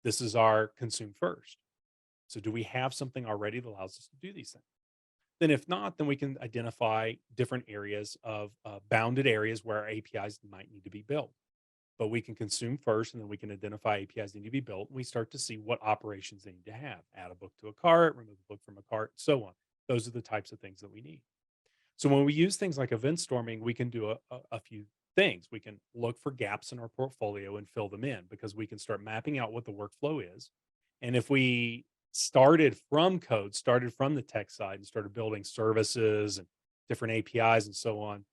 This is our consume first. So do we have something already that allows us to do these things? Then if not, then we can identify different areas of bounded areas where our APIs might need to be built. But we can consume first, and then we can identify APIs that need to be built. We start to see what operations they need to have: add a book to a cart, remove a book from a cart, so on. Those are the types of things that we need. So when we use things like event storming, we can do a few things. We can look for gaps in our portfolio and fill them in, because we can start mapping out what the workflow is. And if we started from code, started from the tech side, and started building services and different APIs and so on,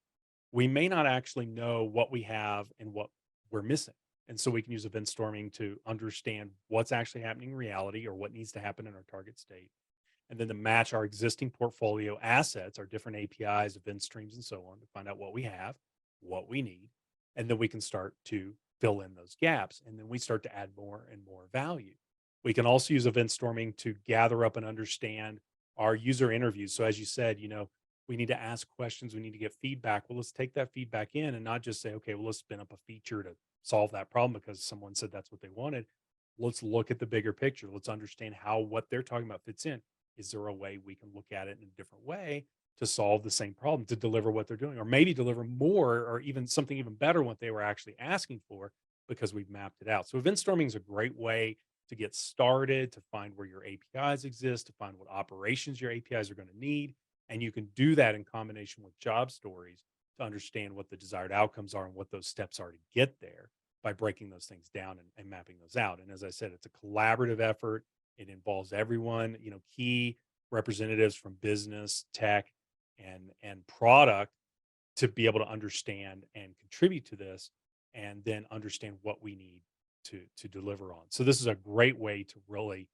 we may not actually know what we have and what we're missing. And so we can use event storming to understand what's actually happening in reality, or what needs to happen in our target state. And then to match our existing portfolio assets, our different APIs, event streams, and so on, to find out what we have, what we need. And then we can start to fill in those gaps. And then we start to add more and more value. We can also use event storming to gather up and understand our user interviews. So as you said, we need to ask questions, we need to get feedback. Well, let's take that feedback in and not just say, okay, well, let's spin up a feature to solve that problem because someone said that's what they wanted. Let's look at the bigger picture. Let's understand how what they're talking about fits in. Is there a way we can look at it in a different way to solve the same problem, to deliver what they're doing, or maybe deliver more, or even something even better than what they were actually asking for, because we've mapped it out. So event storming is a great way to get started, to find where your APIs exist, to find what operations your APIs are going to need. And you can do that in combination with job stories to understand what the desired outcomes are and what those steps are to get there, by breaking those things down and mapping those out. And as I said, it's a collaborative effort. It involves everyone, key representatives from business, tech, and product to be able to understand and contribute to this, and then understand what we need to deliver on. So this is a great way to really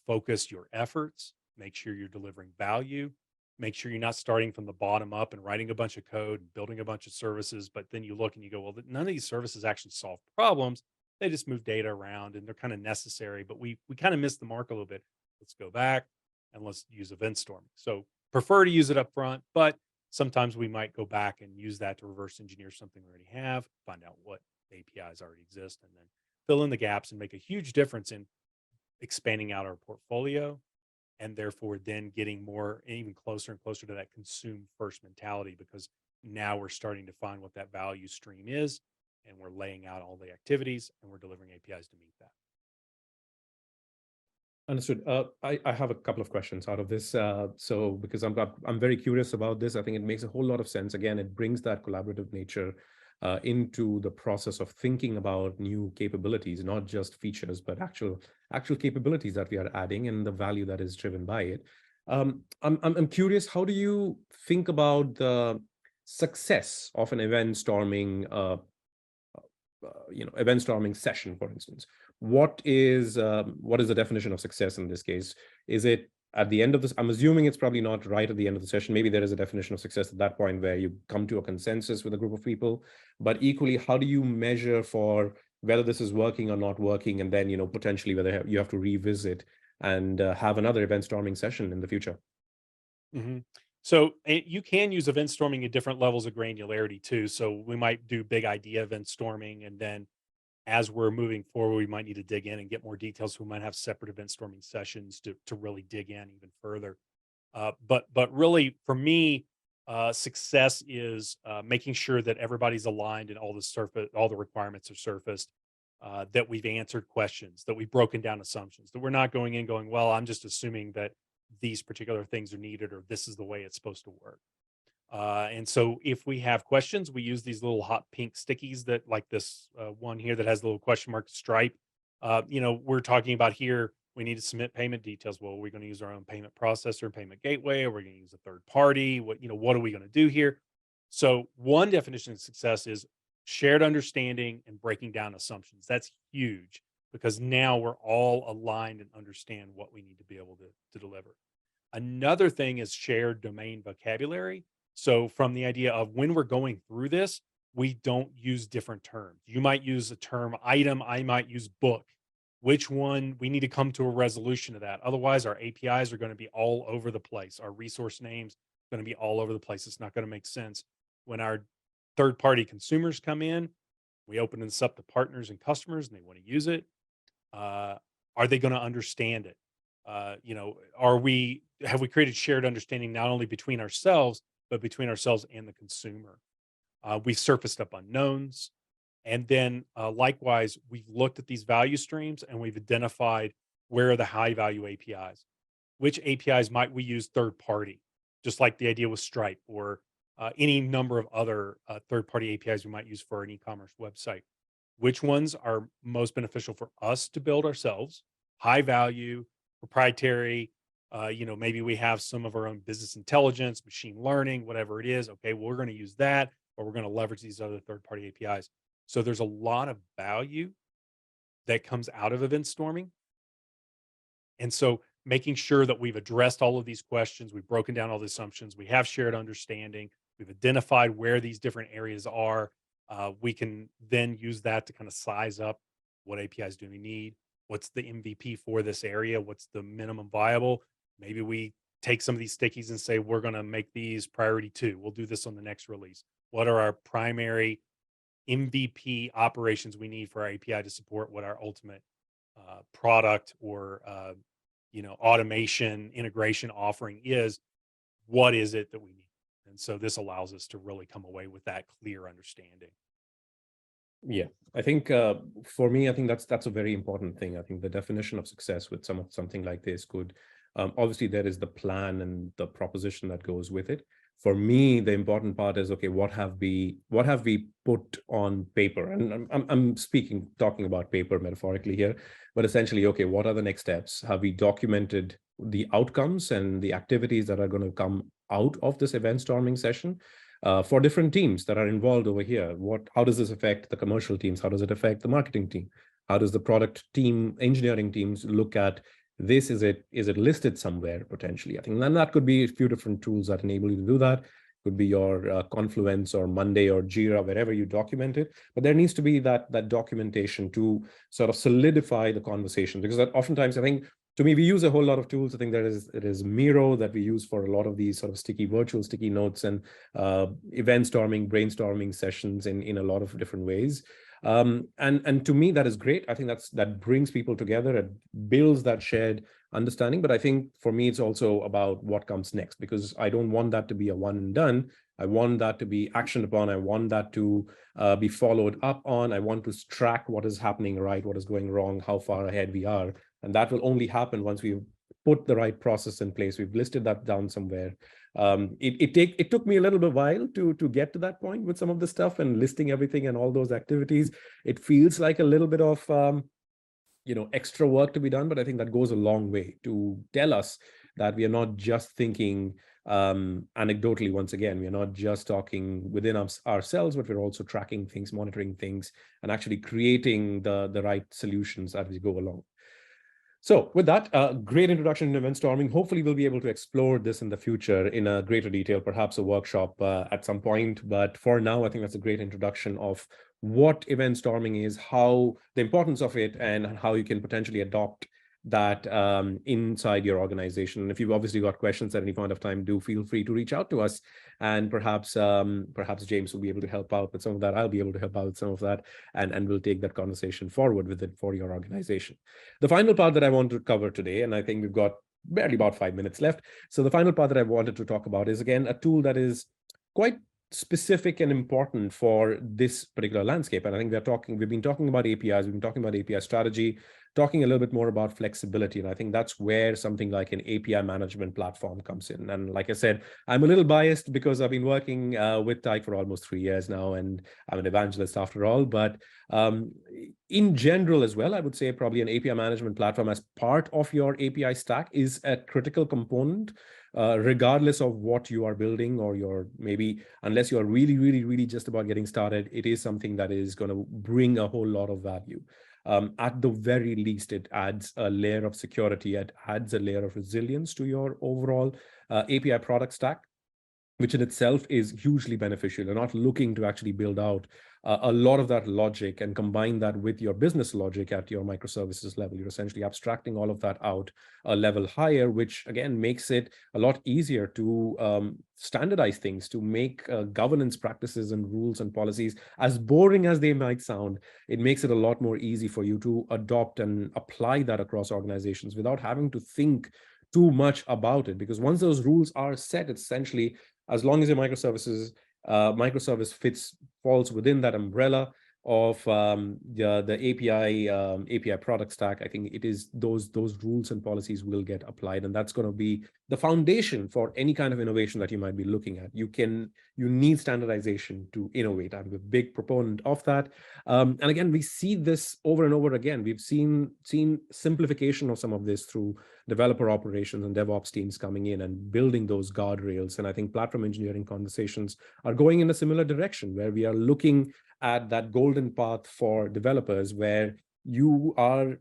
focus your efforts, make sure you're delivering value, make sure you're not starting from the bottom up and writing a bunch of code and building a bunch of services, but then you look and you go, well, none of these services actually solve problems. They just move data around and they're kind of necessary, but we kind of missed the mark a little bit. Let's go back and let's use event storming. So prefer to use it up front, but sometimes we might go back and use that to reverse engineer something we already have, find out what APIs already exist, and then fill in the gaps and make a huge difference in expanding out our portfolio, and therefore then getting more, even closer and closer to that consume first mentality, because now we're starting to find what that value stream is, and we're laying out all the activities and we're delivering APIs to meet that. Understood. I have a couple of questions out of this. So because I'm very curious about this, I think it makes a whole lot of sense. Again, it brings that collaborative nature into the process of thinking about new capabilities, not just features, but actual capabilities that we are adding and the value that is driven by it. I'm curious, how do you think about the success of an event storming event storming session, for instance? What is the definition of success in this case? Is it at the end of this? I'm assuming it's probably not right at the end of the session. Maybe there is a definition of success at that point where you come to a consensus with a group of people. But equally, how do you measure for whether this is working or not working, and then potentially whether you have to revisit and have another event storming session in the future? Mm-hmm. So you can use event storming at different levels of granularity too. So we might do big idea event storming, and then as we're moving forward, we might need to dig in and get more details. So we might have separate event storming sessions to really dig in even further. But really, for me, success is making sure that everybody's aligned and all the requirements are surfaced. That we've answered questions, that we've broken down assumptions, that we're not going in going, well, I'm just assuming that these particular things are needed, or this is the way it's supposed to work. And so if we have questions, we use these little hot pink stickies that, like this one here that has a little question mark stripe. We're talking about here, we need to submit payment details. Well, we're going to use our own payment processor, payment gateway, or we're going to use a third party. What are we going to do here? So one definition of success is shared understanding and breaking down assumptions. That's huge, because now we're all aligned and understand what we need to be able to deliver. Another thing is shared domain vocabulary. So from the idea of when we're going through this, we don't use different terms. You might use a term item, I might use book. Which one? We need to come to a resolution of that. Otherwise, our APIs are going to be all over the place. Our resource names are going to be all over the place. It's not going to make sense. When our third-party consumers come in, we open this up to partners and customers, and they want to use it. Are they going to understand it? Have we created shared understanding not only between ourselves, but between ourselves and the consumer? We've surfaced up unknowns. And then likewise, we've looked at these value streams and we've identified where are the high value APIs. Which APIs might we use third party, just like the idea with Stripe, or any number of other third party APIs we might use for an e-commerce website. Which ones are most beneficial for us to build ourselves, high value, proprietary? Maybe we have some of our own business intelligence, machine learning, whatever it is. Okay, well, we're going to use that, or we're going to leverage these other third-party APIs. So there's a lot of value that comes out of event storming. And so making sure that we've addressed all of these questions, we've broken down all the assumptions, we have shared understanding, we've identified where these different areas are. We can then use that to kind of size up what APIs do we need, what's the MVP for this area, what's the minimum viable. Maybe we take some of these stickies and say, we're going to make these priority 2. We'll do this on the next release. What are our primary MVP operations we need for our API to support what our ultimate product or automation integration offering is? What is it that we need? And so this allows us to really come away with that clear understanding. Yeah, I think for me, I think that's a very important thing. I think the definition of success with something like this could obviously there is the plan and the proposition that goes with it. For me, the important part is, okay, what have we put on paper? And I'm talking about paper metaphorically here, but essentially, okay, what are the next steps? Have we documented the outcomes and the activities that are going to come out of this event storming session? for different teams that are involved over here. How does this affect the commercial teams? How does it affect the marketing team? How does the product team, engineering teams look at this? Is it listed somewhere potentially? I think then that could be a few different tools that enable you to do that. Could be your Confluence or Monday or Jira, wherever you document it. But there needs to be that documentation to sort of solidify the conversation, because that oftentimes, I think, to me, we use a whole lot of tools. I think there is Miro that we use for a lot of these sort of virtual sticky notes and event-storming, brainstorming sessions in a lot of different ways. And to me, that is great. I think that brings people together. It builds that shared understanding. But I think for me, it's also about what comes next, because I don't want that to be a one and done. I want that to be actioned upon. I want that to be followed up on. I want to track what is happening right, what is going wrong, how far ahead we are. And that will only happen once we've put the right process in place. We've listed that down somewhere. It took me a little bit while to get to that point with some of the stuff and listing everything and all those activities. It feels like a little bit of extra work to be done, but I think that goes a long way to tell us that we are not just thinking anecdotally. Once again, we are not just talking within ourselves, but we're also tracking things, monitoring things, and actually creating the right solutions as we go along. So with that, great introduction to Eventstorming. Hopefully we'll be able to explore this in the future in a greater detail, perhaps a workshop at some point. But for now, I think that's a great introduction of what Eventstorming is, how the importance of it, and how you can potentially adopt that inside your organization. And if you've obviously got questions at any point of time, do feel free to reach out to us. And perhaps James will be able to help out with some of that. I'll be able to help out with some of that, and we'll take that conversation forward with it for your organization. The final part that I want to cover today, and I think we've got barely about 5 minutes left. So the final part that I wanted to talk about is, again, a tool that is quite specific and important for this particular landscape. And I think we've been talking about APIs, we've been talking about API strategy, talking a little bit more about flexibility. And I think that's where something like an API management platform comes in. And like I said, I'm a little biased because I've been working with Tyke for almost 3 years now, and I'm an evangelist after all. But in general as well, I would say probably an API management platform as part of your API stack is a critical component, regardless of what you are building, or maybe unless you are really, really, really just about getting started, it is something that is going to bring a whole lot of value. At the very least, it adds a layer of security, it adds a layer of resilience to your overall API product stack, which in itself is hugely beneficial. You're not looking to actually build out a lot of that logic and combine that with your business logic at your microservices level. You're essentially abstracting all of that out a level higher, which again makes it a lot easier to standardize things, to make governance practices and rules and policies, as boring as they might sound. It makes it a lot more easy for you to adopt and apply that across organizations without having to think too much about it. Because once those rules are set, it's essentially, as long as your microservice falls within that umbrella of the API product stack, I think it is those rules and policies will get applied, and that's going to be the foundation for any kind of innovation that you might be looking at. You need standardization to innovate. I'm a big proponent of that, and again, we see this over and over again. We've seen simplification of some of this through developer operations and DevOps teams coming in and building those guardrails. And I think platform engineering conversations are going in a similar direction, where we are looking at that golden path for developers, where you are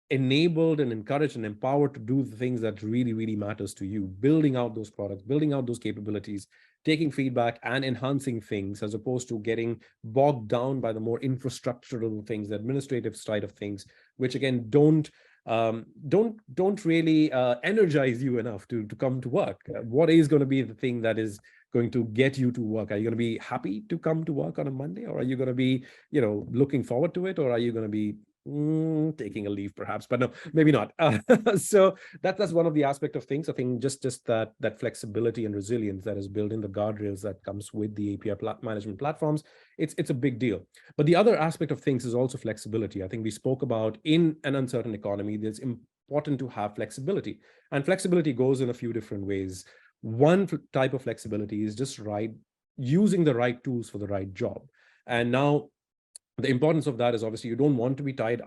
enabled and encouraged and empowered to do the things that really, really matters to you, building out those products, building out those capabilities, taking feedback and enhancing things, as opposed to getting bogged down by the more infrastructural things, the administrative side of things, which again don't really energize you enough to come to work. What is going to be the thing that is going to get you to work? Are you going to be happy to come to work on a Monday, or are you going to be, looking forward to it, or are you going to be taking a leave perhaps? But no, maybe not. So that's one of the aspect of things. I think just that flexibility and resilience that is built in the guardrails that comes with the API management platforms, it's a big deal. But the other aspect of things is also flexibility. I think we spoke about, in an uncertain economy, it's important to have flexibility, and flexibility goes in a few different ways. One type of flexibility is just using the right tools for the right job. And now the importance of that is, obviously, you don't want to be tied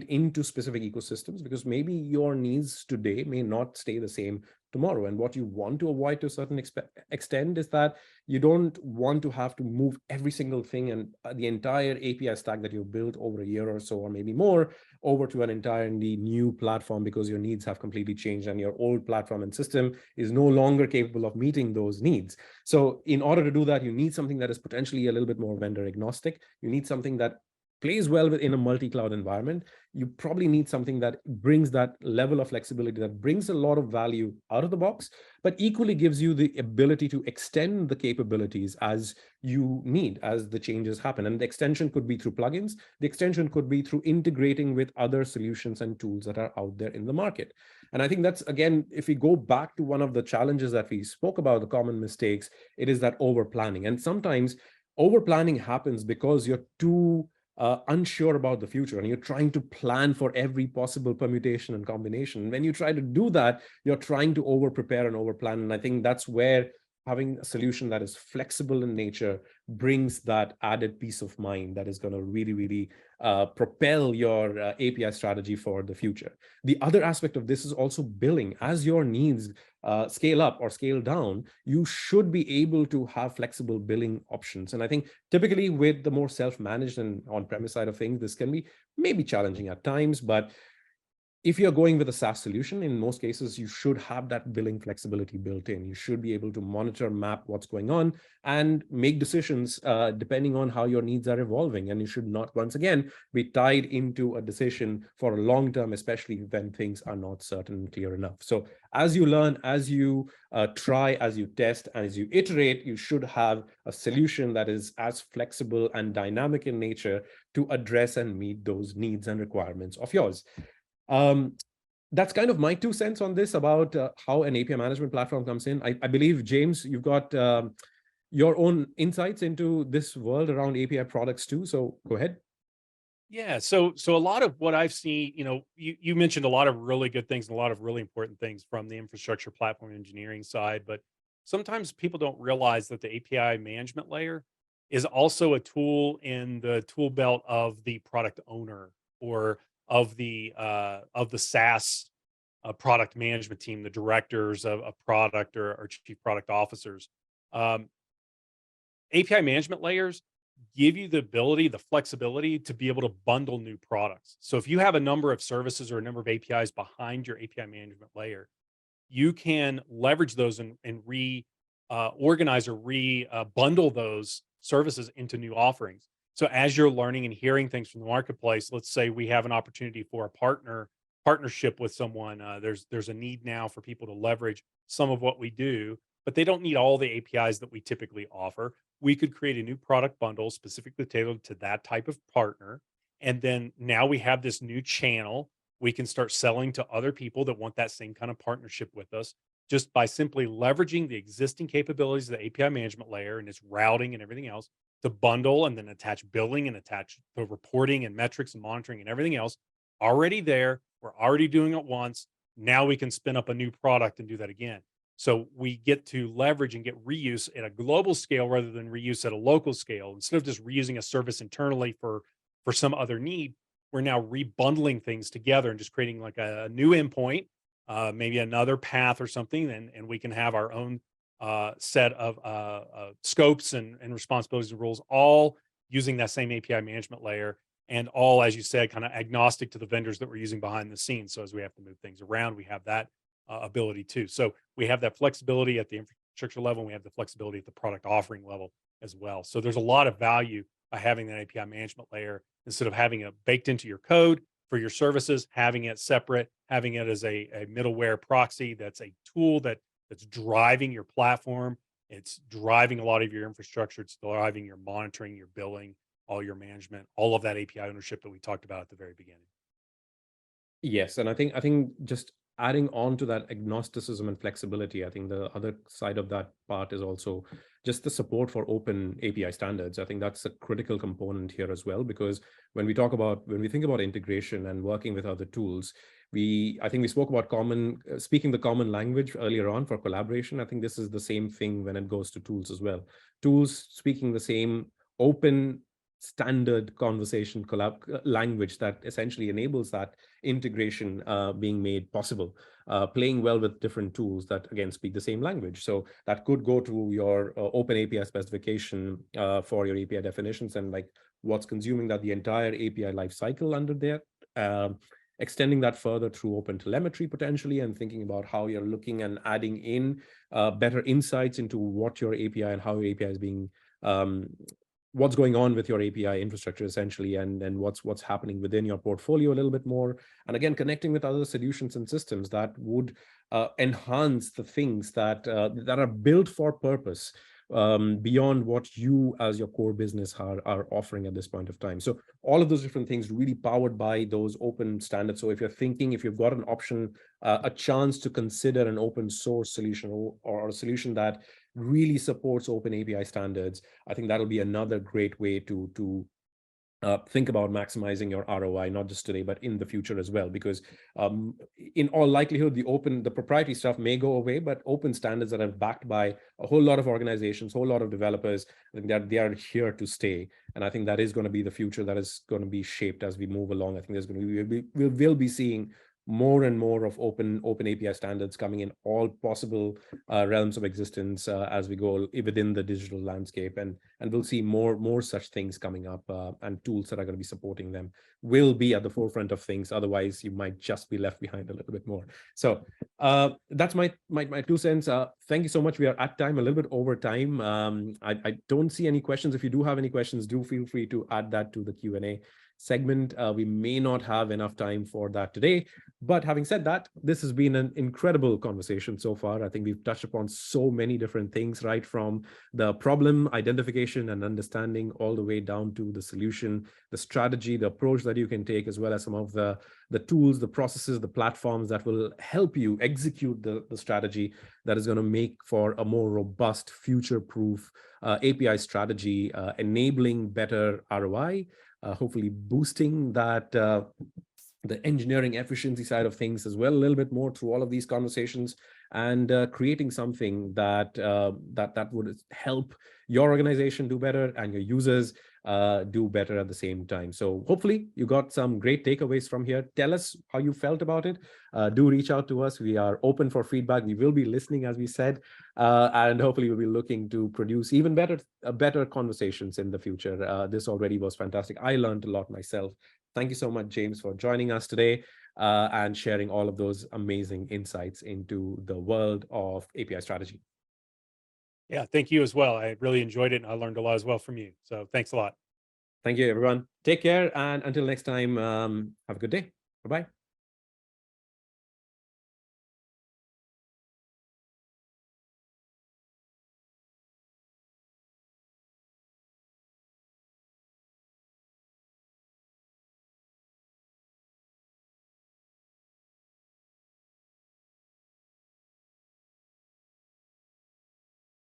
into specific ecosystems, because maybe your needs today may not stay the same tomorrow. And what you want to avoid to a certain extent is that you don't want to have to move every single thing and the entire API stack that you've built over a year or so, or maybe more, over to an entirely new platform because your needs have completely changed and your old platform and system is no longer capable of meeting those needs. So in order to do that, you need something that is potentially a little bit more vendor agnostic. You need something that plays well within a multi-cloud environment. You probably need something that brings that level of flexibility, that brings a lot of value out of the box, but equally gives you the ability to extend the capabilities as you need, as the changes happen. And the extension could be through plugins. The extension could be through integrating with other solutions and tools that are out there in the market. And I think that's, again, if we go back to one of the challenges that we spoke about, the common mistakes, it is that over planning. And sometimes over planning happens because you're too unsure about the future and you're trying to plan for every possible permutation and combination. When you try to do that, you're trying to over prepare and over plan. And I think that's where having a solution that is flexible in nature brings that added peace of mind that is going to really, really propel your API strategy for the future. The other aspect of this is also billing. As your needs scale up or scale down, you should be able to have flexible billing options. And I think typically with the more self-managed and on-premise side of things, this can be maybe challenging at times, but if you're going with a SaaS solution, in most cases, you should have that billing flexibility built in. You should be able to monitor, map what's going on, and make decisions depending on how your needs are evolving. And you should not, once again, be tied into a decision for a long term, especially when things are not certain and clear enough. So as you learn, as you try, as you test, as you iterate, you should have a solution that is as flexible and dynamic in nature to address and meet those needs and requirements of yours. That's kind of my 2 cents on this about how an API management platform comes in. I believe, James, you've got your own insights into this world around API products too. So go ahead. Yeah. So a lot of what I've seen, you mentioned a lot of really good things and a lot of really important things from the infrastructure platform engineering side, but sometimes people don't realize that the API management layer is also a tool in the tool belt of the product owner or of the SaaS product management team, the directors of product or chief product officers. Um, API management layers give you the ability, the flexibility to be able to bundle new products. So if you have a number of services or a number of APIs behind your API management layer, you can leverage those and organize or bundle those services into new offerings. So as you're learning and hearing things from the marketplace, let's say we have an opportunity for a partnership with someone. There's a need now for people to leverage some of what we do, but they don't need all the APIs that we typically offer. We could create a new product bundle specifically tailored to that type of partner. And then now we have this new channel. We can start selling to other people that want that same kind of partnership with us just by simply leveraging the existing capabilities of the API management layer and its routing and everything else to bundle and then attach billing and attach the reporting and metrics and monitoring and everything else already there. We're already doing it once. Now we can spin up a new product and do that again. So we get to leverage and get reuse at a global scale rather than reuse at a local scale. Instead of just reusing a service internally for some other need, we're now rebundling things together and just creating like a new endpoint, maybe another path or something, and we can have our own set of scopes and responsibilities and rules, all using that same API management layer, and all, as you said, kind of agnostic to the vendors that we're using behind the scenes. So as we have to move things around, we have that ability too. So we have that flexibility at the infrastructure level, and we have the flexibility at the product offering level as well. So there's a lot of value by having that API management layer instead of having it baked into your code for your services, having it separate, having it as a middleware proxy that's a tool that's driving your platform. It's driving a lot of your infrastructure. It's driving your monitoring, your billing, all your management, all of that API ownership that we talked about at the very beginning. Yes, and I think just adding on to that agnosticism and flexibility, I think the other side of that part is also just the support for open API standards. I think that's a critical component here as well, because when we think about integration and working with other tools, I think we spoke about speaking the common language earlier on for collaboration. I think this is the same thing when it goes to tools as well. Tools speaking the same open standard conversation language that essentially enables that integration being made possible, playing well with different tools that, again, speak the same language. So that could go to your open API specification for your API definitions and like what's consuming that, the entire API lifecycle under there. Extending that further through open telemetry potentially, and thinking about how you're looking and adding in better insights into what your API and how your API is being, what's going on with your API infrastructure essentially, and what's happening within your portfolio a little bit more. And again, connecting with other solutions and systems that would enhance the things that that are built for purpose, beyond what you as your core business are offering at this point of time. So all of those different things really powered by those open standards. So if you're thinking, if you've got an option, a chance to consider an open source solution or a solution that really supports open API standards, I think that'll be another great way to think about maximizing your ROI, not just today, but in the future as well. Because in all likelihood, the proprietary stuff may go away, but open standards that are backed by a whole lot of organizations, a whole lot of developers, I think that they are here to stay. And I think that is going to be the future that is going to be shaped as we move along. I think there's going to be, we'll be seeing more and more of open API standards coming in all possible realms of existence as we go within the digital landscape, and we'll see more such things coming up, and tools that are going to be supporting them will be at the forefront of things. Otherwise, you might just be left behind a little bit more. So that's my 2 cents. Thank you so much. We are at time, a little bit over time. I don't see any questions. If you do have any questions, do feel free to add that to the Q&A segment. We may not have enough time for that today, but having said that, this has been an incredible conversation so far. I think we've touched upon so many different things, right from the problem identification and understanding all the way down to the solution, the strategy, the approach that you can take, as well as some of the tools, the processes, the platforms that will help you execute the strategy that is going to make for a more robust, future-proof API strategy, enabling better ROI, hopefully boosting that the engineering efficiency side of things as well a little bit more through all of these conversations, and creating something that that would help your organization do better and your users do better at the same time. So hopefully you got some great takeaways from here. Tell us how you felt about it. Do reach out to us. We are open for feedback. We will be listening, as we said, and hopefully we'll be looking to produce even better conversations in the future. This already was fantastic. I learned a lot myself. Thank you so much, James, for joining us today and sharing all of those amazing insights into the world of API strategy. Yeah, thank you as well. I really enjoyed it, and I learned a lot as well from you. So thanks a lot. Thank you, everyone. Take care. And until next time, have a good day. Bye-bye.